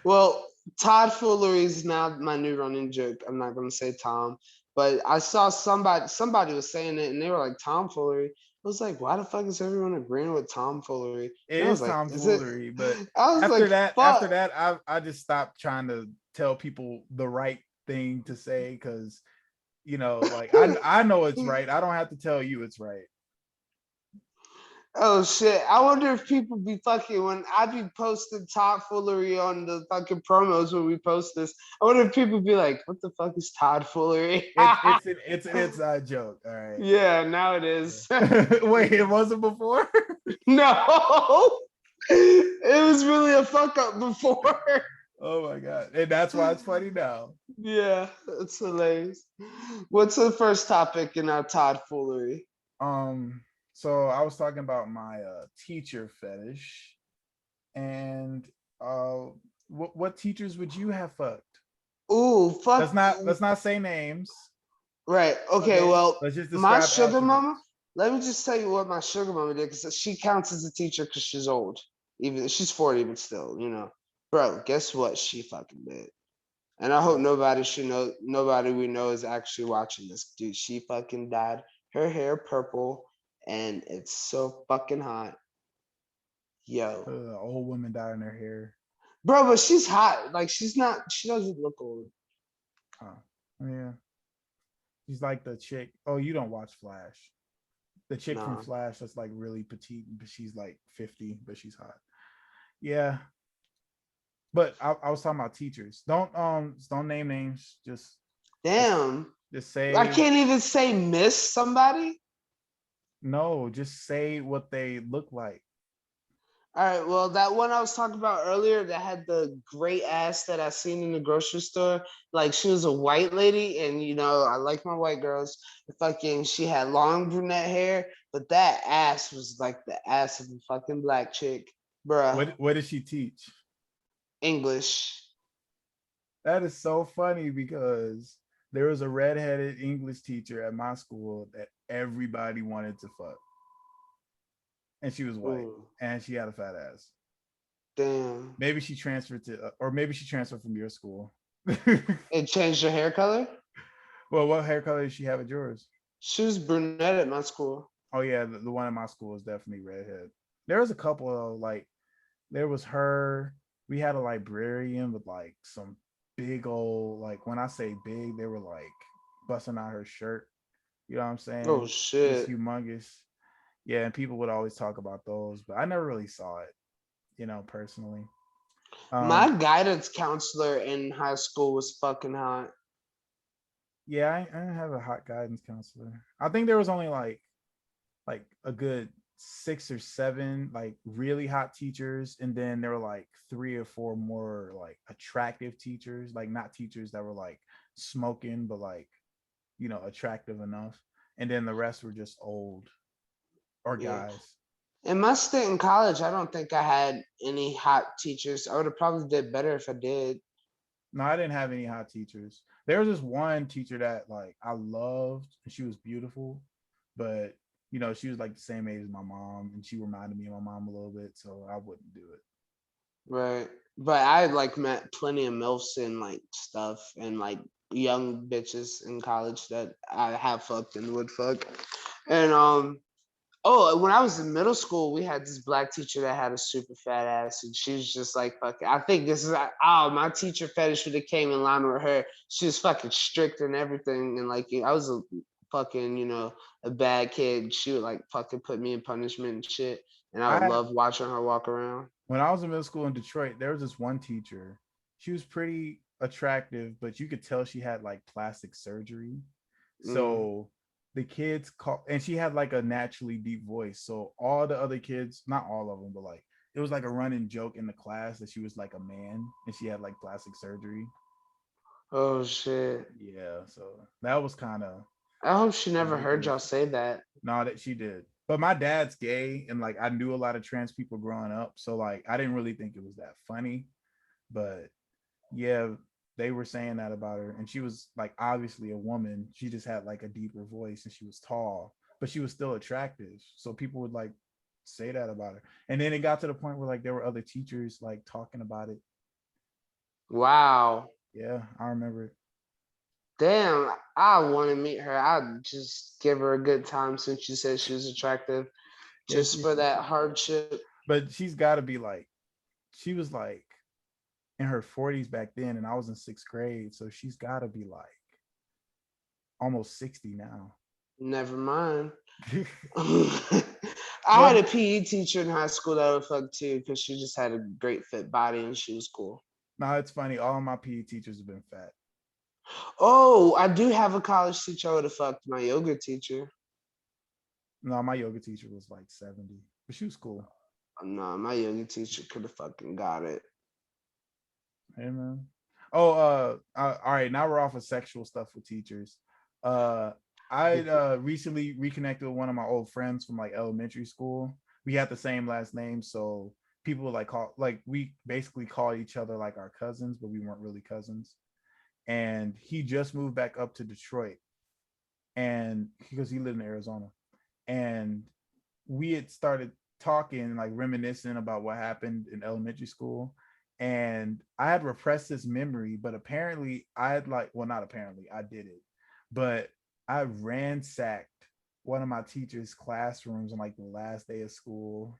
Well, Todd Foolery is now my new running joke. I'm not gonna say Tom, but I saw somebody was saying it and they were like Tom Foolery. I was like, why the fuck is everyone agreeing with Tom Foolery? It And I is was like, is it? tomfoolery, but I was like, after fuck. that, I just stopped trying to tell people the right thing to say because like I know it's right. I don't have to tell you it's right. Oh shit! I wonder if people be fucking when I be posting Todd Foolery on the fucking promos when we post this. I wonder if people be like, "What the fuck is Todd Foolery?" It's an inside joke. All right. Yeah, now it is. Wait, it wasn't before. No, it was really a fuck up before. Oh my god, and that's why it's funny now. Yeah, it's hilarious. What's the first topic in our Todd Foolery? Um, So I was talking about my teacher fetish, and what teachers would you have fucked? Ooh, Let's fuck. not say names. Right. Okay. Okay, Well, let's just my describe sugar mama. attributes. Let me just tell you what my sugar mama did, because she counts as a teacher because she's old. Even she's 40, but still, bro. Guess what she fucking did? And I hope What? nobody should know. Nobody we know is actually watching this, dude. She fucking dyed her hair purple, and it's so fucking hot, yo, Old woman dyeing her hair. bro. But she's hot. Like she's not. She doesn't look old. Oh, yeah. She's like the chick. Oh, you don't watch Flash. The chick from Nah. Flash that's like really petite, but she's like 50, but she's hot. Yeah. But I was talking about teachers. Don't name names. Just Damn. just I say can't even say miss somebody. no. Just say what they look like. All right, well, that one I was talking about earlier that had the great ass that I seen in the grocery store, like she was a white lady, and I like my white girls. Fucking, she had long brunette hair, but that ass was like the ass of a fucking black chick, bruh. What does she teach? English. That is so funny because there was a redheaded English teacher at my school that everybody wanted to fuck, and she was white, Ooh, and she had a fat ass. damn. Maybe she transferred to, or maybe she transferred from your school. It changed her hair color. Well, what hair color did she have at yours? She was brunette at my school. Oh yeah, the one in my school is definitely redhead. There was a couple of like, there was her. We had a librarian with like some big old, like when I say big, they were like busting out her shirt. You know what I'm Oh saying? Just shit. humongous. Yeah, and people would always talk about those, but I never really saw it, personally. My Um, guidance counselor in high school was fucking hot. yeah, I didn't have a hot guidance counselor. I think there was only like a good 6 or 7 like really hot teachers, and then there were like 3 or 4 more like attractive teachers, like not teachers that were like smoking, but like attractive enough, and then the rest were just old or Yeah. guys. In my stint in college, I don't think I had any hot teachers. I would have probably did better if I did. No, I didn't have any hot teachers. There was this one teacher that like I loved, and she was beautiful, but she was like the same age as my mom, and she reminded me of my mom a little bit, so I wouldn't do it. Right. But I like met plenty of MILFs and like stuff and like young bitches in college that I have fucked and would fuck. And when I was in middle school, we had this black teacher that had a super fat ass, and she was just like fucking. I think this is like, my teacher fetish would have came in line with her. She was fucking strict and everything, and like I was a fucking a bad kid. She would like fucking put me in punishment and shit, and I would I love watching her walk around. When I was in middle school in Detroit, there was this one teacher. She was pretty attractive, but you could tell she had like plastic surgery. Mm. So the kids call, and she had like a naturally deep voice. So all the other kids, not all of them, but like it was like a running joke in the class that she was like a man and she had like plastic surgery. Oh shit! Yeah, so that was kind of I hope she never heard ridiculous. y'all say that. No, that she did. But my dad's gay, and like I knew a lot of trans people growing up, so like I didn't really think it was that funny. But yeah, they were saying that about her, and she was like obviously a woman. She just had like a deeper voice, and she was tall, but she was still attractive. So people would like say that about her. And then it got to the point where like there were other teachers like talking about it. Wow. Yeah, I remember it. Damn, I want to meet her. I'd just give her a good time since she said she was attractive, Yeah, just for that hardship. but she's got to be like, she was like in her 40s back then, and I was in 6th grade, so she's got to be like almost 60 now. Never mind. I had Well, a PE teacher in high school that would fuck too because she just had a great fit body and she was cool. no, it's funny. All of my PE teachers have been fat. Oh, I do have a college teacher I would have fucked, my yoga teacher. No, my yoga teacher was like 70, but she was cool. No, my yoga teacher could have fucking got it. Hey man. Oh, all right. Now we're off of sexual stuff with teachers. Uh, I recently reconnected with one of my old friends from like elementary school. We had the same last name, so people would like call like we basically call each other like our cousins, but we weren't really cousins. And he just moved back up to Detroit, and because he lived in Arizona, and we had started talking, like reminiscing about what happened in elementary school. And I had repressed this memory, but apparently I had like, well, not apparently, I did it, but I ransacked one of my teacher's classrooms on like the last day of school.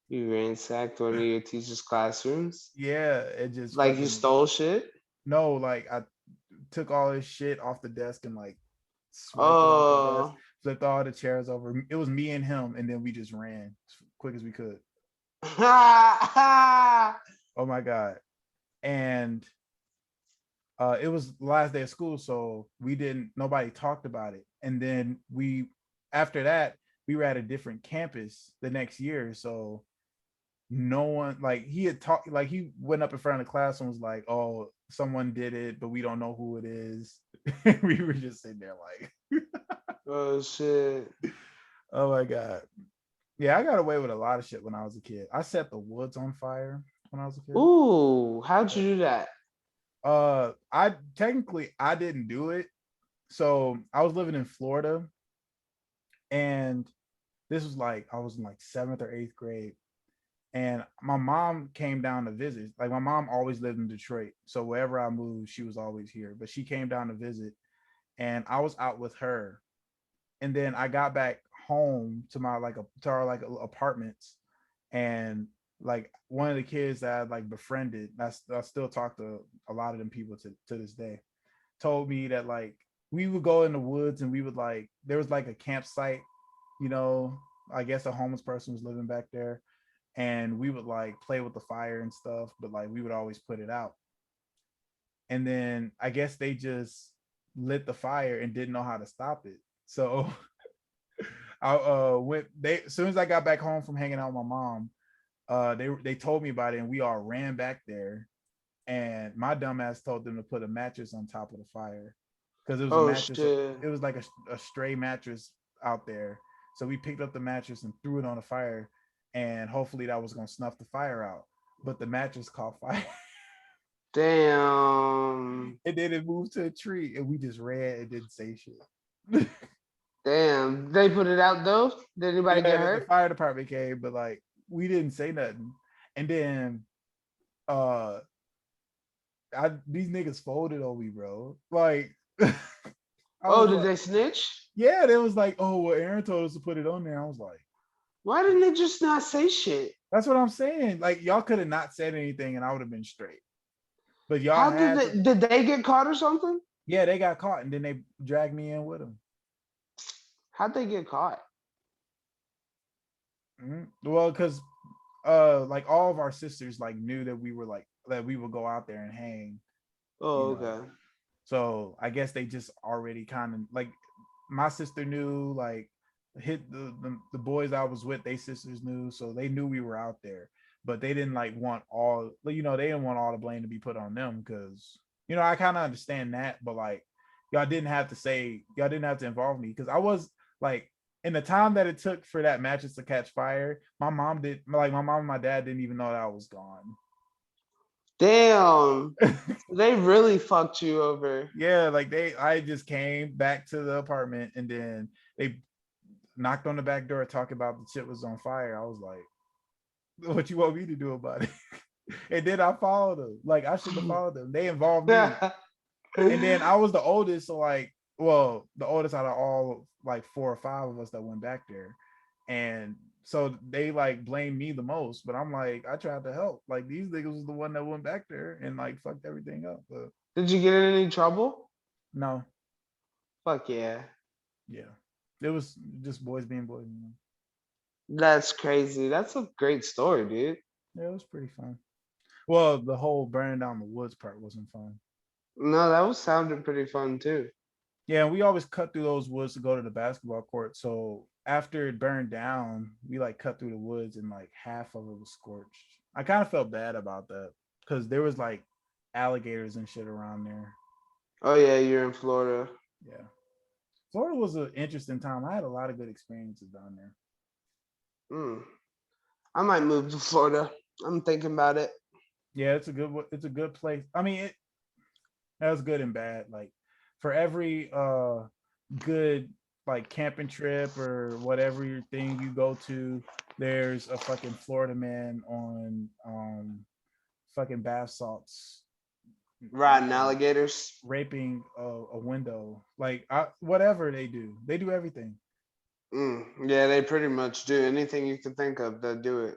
You ransacked one of your teacher's classrooms? Yeah, it just Like you fucking, stole shit? no, like I took all his shit off the desk and like swiped it off the desk, Oh. flipped all the chairs over. It was me and him, and then we just ran as quick as we could. Oh my god. And it was the last day of school, so we didn't, nobody talked about it. And then we, after that, we were at a different campus the next year, so no one, like he had talked, like he went up in front of the class and was like, oh, someone did it, but we don't know who it is. We were just sitting there like, Oh shit. oh my god. Yeah, I got away with a lot of shit when I was a kid. I set the woods on fire when I was a kid. Ooh, how'd you do that? I technically I didn't do it. So I was living in Florida, and this was like I was in like seventh or eighth grade, and my mom came down to visit. Like my mom always lived in Detroit, so wherever I moved, she was always here. But she came down to visit, and I was out with her, and then I got back home to my like to our like apartments, and like one of the kids that I like befriended, I still talk to a lot of them people to this day, told me that like we would go in the woods and we would like, there was like a campsite, you know, I guess a homeless person was living back there, and we would like play with the fire and stuff, but like we would always put it out. And then I guess they just lit the fire and didn't know how to stop it. So I went, they, as soon as I got back home from hanging out with my mom, they told me about it, and we all ran back there, and my dumbass told them to put a mattress on top of the fire, because it was a Oh mattress. shit. It was like a stray mattress out there. So we picked up the mattress and threw it on the fire, and hopefully that was gonna snuff the fire out. But the mattress caught fire. Damn. And then it moved to a tree, and we just ran and didn't say shit. Damn. They put it out though? Did anybody get Yeah, the hurt? fire department came, but like we didn't say nothing. And then uh these niggas folded on me, bro. Like I Oh, was did like, they snitch? yeah, they was like, oh, well, Aaron told us to put it on there. I was like, Why didn't they just not say shit? that's what I'm saying. Like, y'all could have not said anything and I would have been straight. But y'all How had to. did they get caught or something? Yeah, they got caught and then they dragged me in with them. How'd they get caught? Well, because like all of our sisters like knew that we were like that we would go out there and hang, you Oh, know. okay. So I guess they just already kind of like, my sister knew, like hit the boys I was with, they sisters knew, so they knew we were out there, but they didn't like want all, you know, they didn't want all the blame to be put on them, because you know I kind of understand that, but like y'all didn't have to involve me, because I was like, in the time that it took for that mattress to catch fire, my mom and my dad didn't even know that I was gone. Damn. They really fucked you over. Yeah, like I just came back to the apartment, and then they knocked on the back door talking about the shit was on fire. I was like, what you want me to do about it? And then I followed them. Like I shouldn't have followed them. They involved me. And then I was the oldest, so like, well, the oldest out of all like 4 or 5 of us that went back there. And so they like blamed me the most, but I'm like, I tried to help. Like these niggas was the one that went back there and like fucked everything up. But Did you get in any trouble? no, Fuck yeah. yeah. It was just boys being boys, you know. That's crazy. That's a great story, dude. Yeah, it was pretty fun. Well, the whole burning down the woods part wasn't fun. No, that was sounding pretty fun too. Yeah, we always cut through those woods to go to the basketball court. So after it burned down, we like cut through the woods and like half of it was scorched. I kind of felt bad about that because there was like alligators and shit around there. Oh yeah, you're in Florida. Yeah. Florida was an interesting time. I had a lot of good experiences down there. Mm. I might move to Florida. I'm thinking about it. Yeah, it's a good place. I mean, it has good and bad. Like for every good like camping trip or whatever your thing you go to, there's a fucking Florida man on fucking bath salts Riding alligators. raping a window. Like whatever they do everything. Yeah, they pretty much do anything you can think of. They'll do it.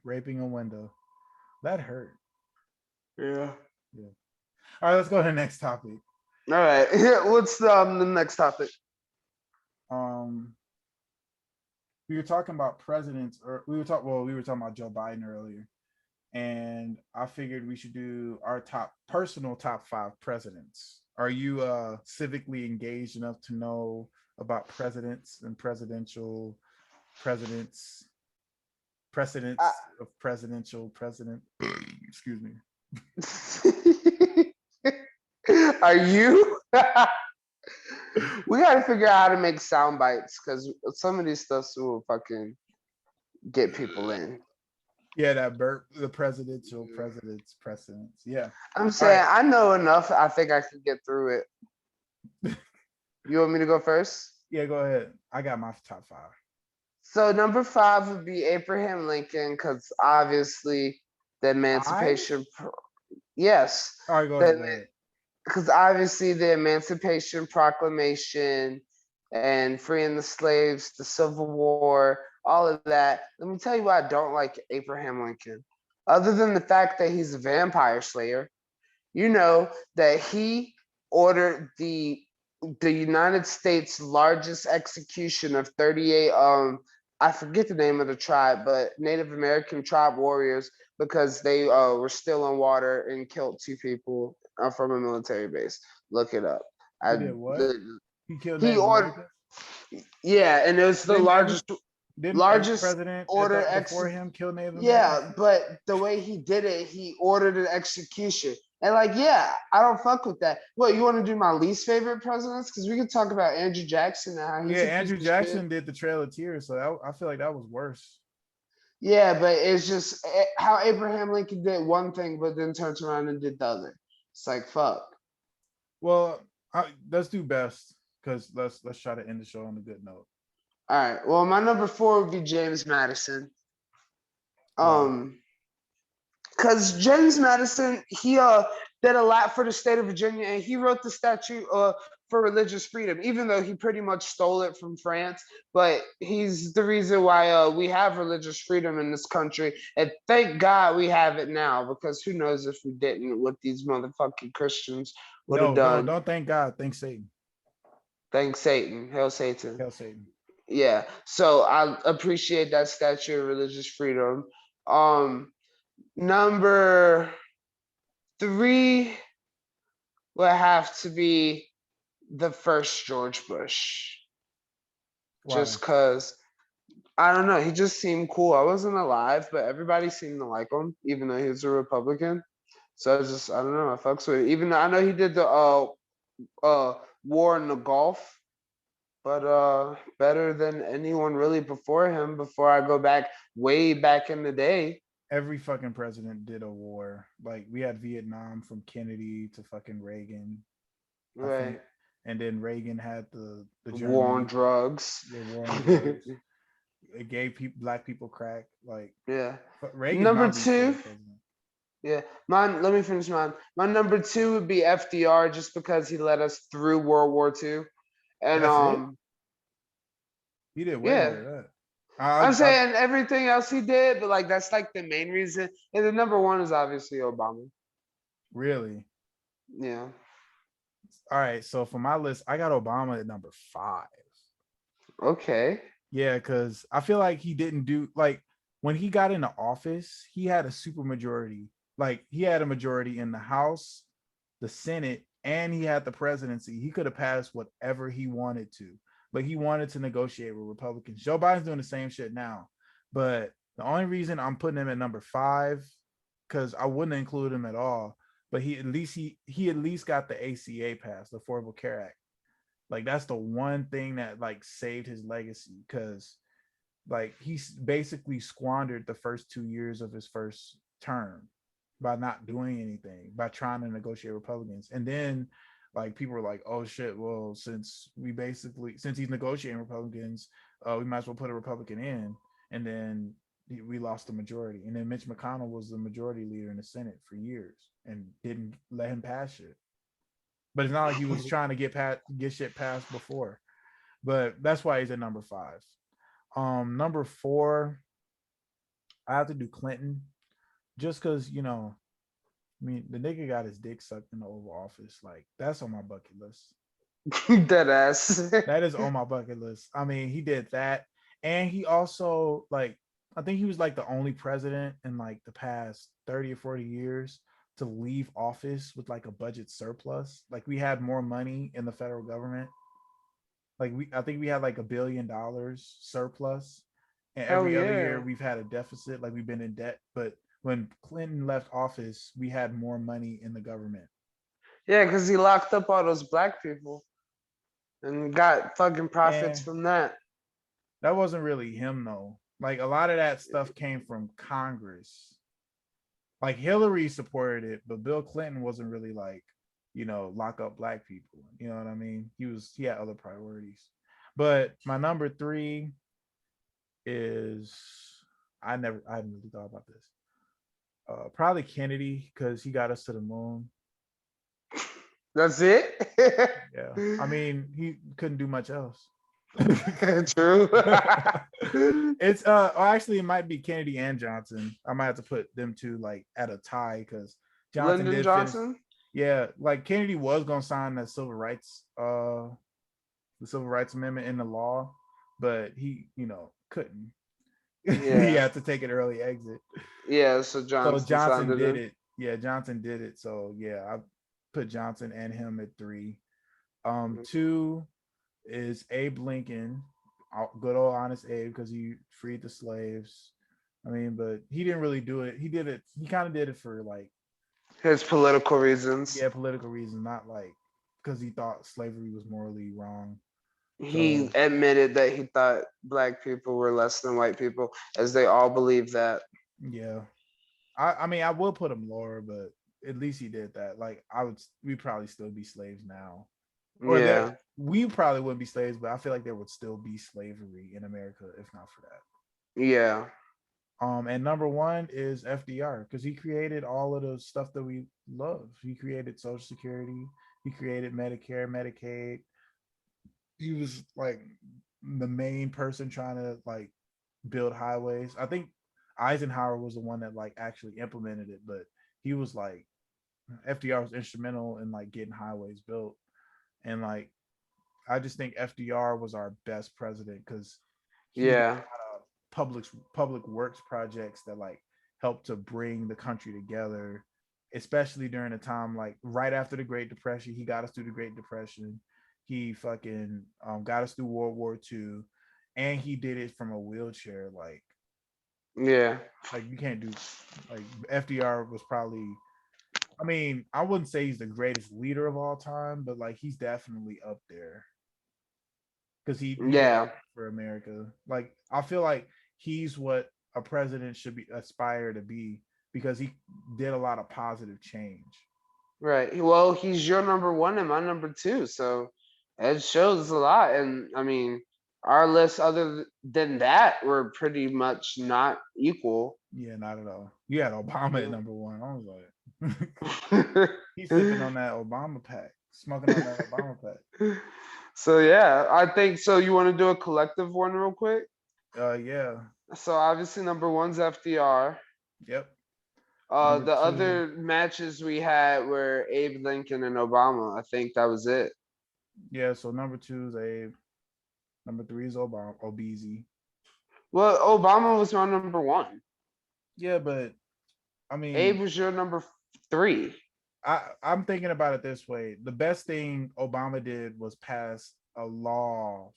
Raping a window. That hurt. Yeah. Yeah. All right, let's go to the next topic. All right. What's the next topic? Um, we were talking about presidents, or we were talking about Joe Biden earlier, and I figured we should do our personal top 5 presidents. Are you civically engaged enough to know about presidents and presidents Uh, precedents of presidential president? Excuse me. Are you? We gotta figure out how to make sound bites because some of these stuffs will fucking get people in. Yeah, that burp, the presidential precedents. Yeah. I'm All right. saying I know enough. I think I can get through it. You want me to go first? Yeah, go ahead. I got my top 5. So number 5 would be Abraham Lincoln because obviously the Five? Emancipation. Yes, All right, go ahead. Go ahead. because obviously the Emancipation Proclamation and freeing the slaves, the Civil War, all of that. Let me tell you why I don't like Abraham Lincoln. Other than the fact that he's a vampire slayer, you know that he ordered the United States largest execution of 38 I forget the name of the tribe, but Native American tribe warriors because they were still in water and killed 2 people from a military base. Look it up. He I did what? the, He killed he Native ordered Americans? yeah, and it was the Didn't every didn't every largest president order before him kill Native Americans? yeah, but the way he did it, he ordered an execution. And like, yeah, I don't fuck with that. What, you want to do my least favorite presidents? Because we could talk about Andrew Jackson and how Yeah, he's a piece Andrew of shit. Jackson did the Trail of Tears, so I feel like that was worse. Yeah, but it's just how Abraham Lincoln did one thing, but then turns around and did the other. It's like fuck. Well, let's do best because let's try to end the show on a good note. All right. Well, my number 4 would be James Madison. Why? Because James Madison, he did a lot for the state of Virginia, and he wrote the statute for religious freedom, even though he pretty much stole it from France. But he's the reason why we have religious freedom in this country, and thank God we have it now. Because who knows if we didn't, what these motherfucking Christians would have No, done. don't thank God. Thank Satan. Thank Satan, hail Satan. Hell Satan. Yeah, so I appreciate that statute of religious freedom. Number 3 would have to be the first George Bush. Why? Just because, I don't know, he just seemed cool. I wasn't alive, but everybody seemed to like him, even though he was a Republican. So I don't know, I fucks with it. Even though I know he did the war in the Gulf, but better than anyone really before him, before I go back way back in the day. Every fucking president did a war. Like we had Vietnam from Kennedy to fucking Reagan, I Right. think, and then Reagan had the War on Germany, drugs. the war on drugs. It gave black people crack. Like Yeah. Reagan's my Number least 2, favorite president. yeah, mine. Let me finish mine. My number 2 would be FDR, just because he led us through World War II, and That's it. He did way more yeah, than that. I'm I saying everything else he did, but like that's like the main reason. And the number 1 is obviously Obama. really. Yeah. All right. So for my list, I got Obama at number 5. Okay. Yeah, because I feel like he didn't do like when he got into office, he had a super majority. Like he had a majority in the House, the Senate, and he had the presidency. He could have passed whatever he wanted to, but he wanted to negotiate with Republicans. Joe Biden's doing the same shit now, but the only reason I'm putting him at number 5, because I wouldn't include him at all, but he at least got the ACA passed, the Affordable Care Act. Like that's the one thing that like saved his legacy, because like he basically squandered the first 2 years of his first term by not doing anything, by trying to negotiate Republicans. And then like people were like, oh shit, well, since he's negotiating Republicans, we might as well put a Republican in. And then we lost the majority. And then Mitch McConnell was the majority leader in the Senate for years and didn't let him pass shit. But it's not like he was trying to get shit passed before. But that's why he's at number 5. Number 4, I have to do Clinton, just because, you know, I mean, the nigga got his dick sucked in the Oval Office. Like, that's on my bucket list. Dead ass. That is on my bucket list. I mean, he did that. And he also, like, I think he was like the only president in like the past 30 or 40 years to leave office with like a budget surplus. Like, we had more money in the federal government. Like, I think we had like $1 billion surplus. And Hell every other yeah. year we've had a deficit, like we've been in debt. But when Clinton left office, we had more money in the government. Yeah, because he locked up all those black people and got fucking profits And from that. that wasn't really him though. Like a lot of that stuff came from Congress. Like Hillary supported it, but Bill Clinton wasn't really like, you know, lock up black people. You know what I mean? He had other priorities. But my number 3 is I hadn't really thought about this. Probably Kennedy, because he got us to the moon. That's it? Yeah. I mean, he couldn't do much else. True. It's actually it might be Kennedy and Johnson. I might have to put them two like at a tie, because Johnson Lyndon did Johnson? finish. Yeah, like Kennedy was gonna sign that the Civil Rights Amendment into law, but he, you know, couldn't. Yeah. He had to take an early exit. Yeah, so Johnson did it. it. Yeah, Johnson did it. So yeah, I put Johnson and him at 3. 2 is Abe Lincoln, good old honest Abe, because he freed the slaves. I mean, but he didn't really do it. He did it. He kind of did it for like His political reasons. political reasons, not like because he thought slavery was morally wrong. He admitted that he thought black people were less than white people, as they all believe that. Yeah, I mean, I will put him lower, but at least he did that. Like, we'd probably still be slaves now. Or Yeah. we probably wouldn't be slaves, but I feel like there would still be slavery in America if not for that. Yeah. And number 1 is FDR, because he created all of the stuff that we love. He created Social Security. He created Medicare, Medicaid. He was like the main person trying to like build highways. I think Eisenhower was the one that like actually implemented it, but he was like FDR was instrumental in like getting highways built. And like I just think FDR was our best president, because he did a lot of public works projects that like helped to bring the country together, especially during a time like right after the Great Depression. He got us through the Great Depression. He fucking got us through World War II, and he did it from a wheelchair. Like you can't do, like, FDR was probably, I mean, I wouldn't say he's the greatest leader of all time, but like he's definitely up there, because he did for America. Like I feel like he's what a president should be aspire to be, because he did a lot of positive change. Right. Well, he's your number 1 and my number 2, so it shows a lot. And I mean, our lists other than that were pretty much not equal. Yeah, not at all. You had Obama at number 1. I was like, he's sipping on that Obama pack, smoking on that Obama pack. So yeah, I think so. You want to do a collective one real quick? Yeah. So obviously number 1's FDR. Yep. The 2. Other matches we had were Abe Lincoln and Obama. I think that was it. Yeah, so number 2 is Abe. Number 3 is Obama, Obeezy. Well, Obama was my number 1. Yeah, but I mean, Abe was your number 3. I'm thinking about it this way. The best thing Obama did was pass a law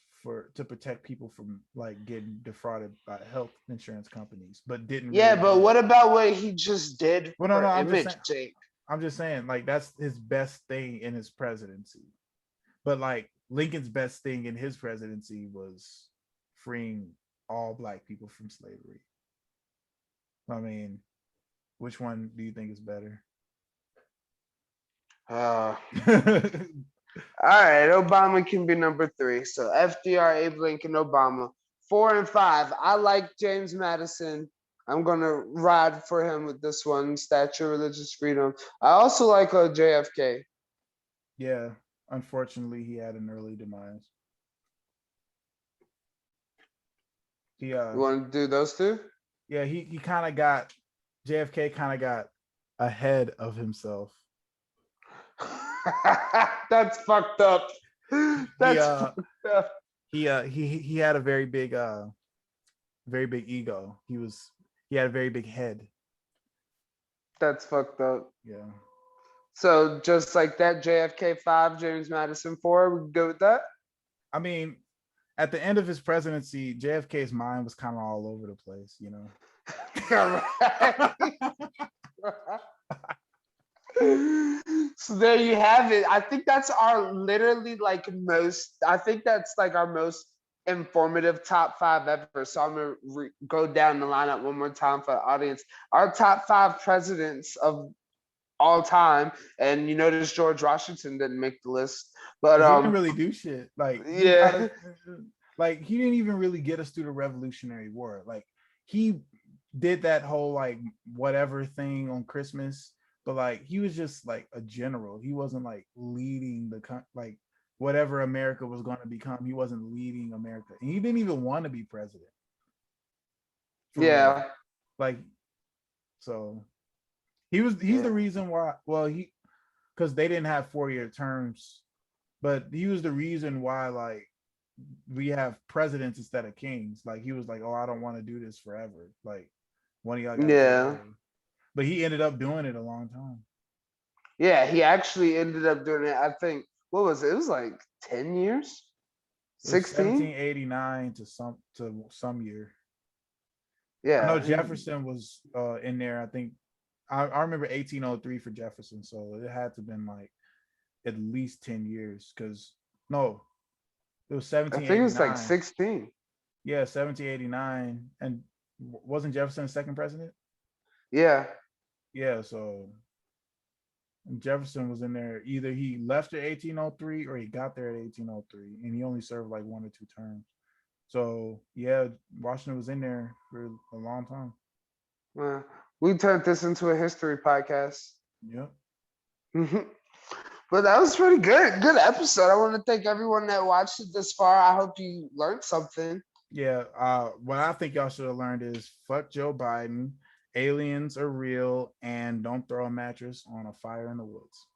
to protect people from like getting defrauded by health insurance companies, but didn't. Yeah, but what about what he just did for I'm image just sake? I'm just saying, like, that's his best thing in his presidency. But like Lincoln's best thing in his presidency was freeing all black people from slavery. I mean, which one do you think is better? All right, Obama can be number 3. So FDR, Abe Lincoln, Obama. 4 and 5. I like James Madison. I'm gonna ride for him with this one. Statue of Religious Freedom. I also like JFK. Yeah, unfortunately, he had an early demise. He You want to do those two? Yeah, he kind of got JFK kind of got ahead of himself. That's fucked up. That's fucked up. He had a very big ego. He had a very big head. That's fucked up. Yeah. So just like that, JFK 5, James Madison 4, we can go with that? I mean, at the end of his presidency, JFK's mind was kind of all over the place, you know. So there you have it. I think that's our literally like most, I think that's like our most informative top 5 ever. So I'm gonna go down the lineup one more time for the audience. Our top 5 presidents of all time, and you notice George Washington didn't make the list, but he didn't really do shit. Like, yeah, he didn't even really get us through the Revolutionary War. Like, he did that whole like whatever thing on Christmas, but like he was just like a general. He wasn't like leading the like whatever America was going to become. He wasn't leading America, and he didn't even want to be president. Yeah, real. Like, so he's the reason why. Well, because they didn't have 4-year terms, but he was the reason why like we have presidents instead of kings. Like, he was like, oh, I don't want to do this forever. Like, one of y'all got to but he ended up doing it a long time. Yeah, he actually ended up doing it. I think, what was it? It was like 10 years? 16? 1789 to some year. Yeah. I know Jefferson was in there. I think I remember 1803 for Jefferson, so it had to have been like at least 10 years, because no, it was 1789. I think it was like 16. Yeah, 1789. And wasn't Jefferson the second president? Yeah. Yeah, so Jefferson was in there. Either he left at 1803 or he got there at 1803, and he only served like 1 or 2 terms. So yeah, Washington was in there for a long time. Well, we turned this into a history podcast. Yep. But that was pretty good. Good episode. I want to thank everyone that watched it this far. I hope you learned something. Yeah. What I think y'all should have learned is fuck Joe Biden. Aliens are real, and don't throw a mattress on a fire in the woods.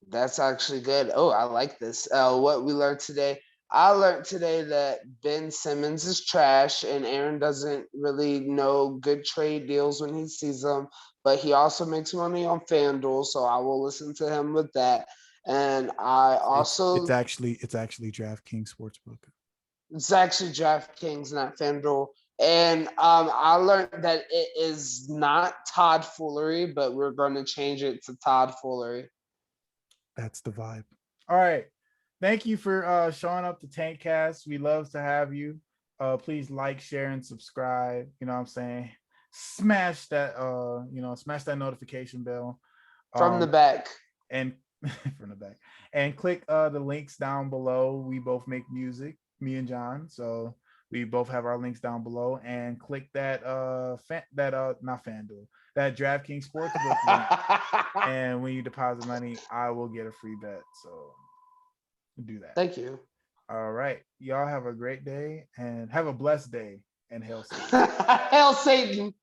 That's actually good. Oh, I like this. What we learned today. I learned today that Ben Simmons is trash, and Aaron doesn't really know good trade deals when he sees them, but he also makes money on FanDuel, so I will listen to him with that. And I also it's actually DraftKings Sportsbook. It's actually DraftKings, not FanDuel. And I learned that it is not Todd Foolery, but we're going to change it to Todd Foolery. That's the vibe. All right. Thank you for showing up to TaintCast. We love to have you. Please like, share, and subscribe. You know what I'm saying? Smash that notification bell. From the back. And from the back. And click the links down below. We both make music, me and John. So we both have our links down below, and click that not FanDuel, that DraftKings Sportsbook link. And when you deposit money, I will get a free bet. So do that. Thank you. All right. Y'all have a great day, and have a blessed day, and hail Satan. Hail Satan.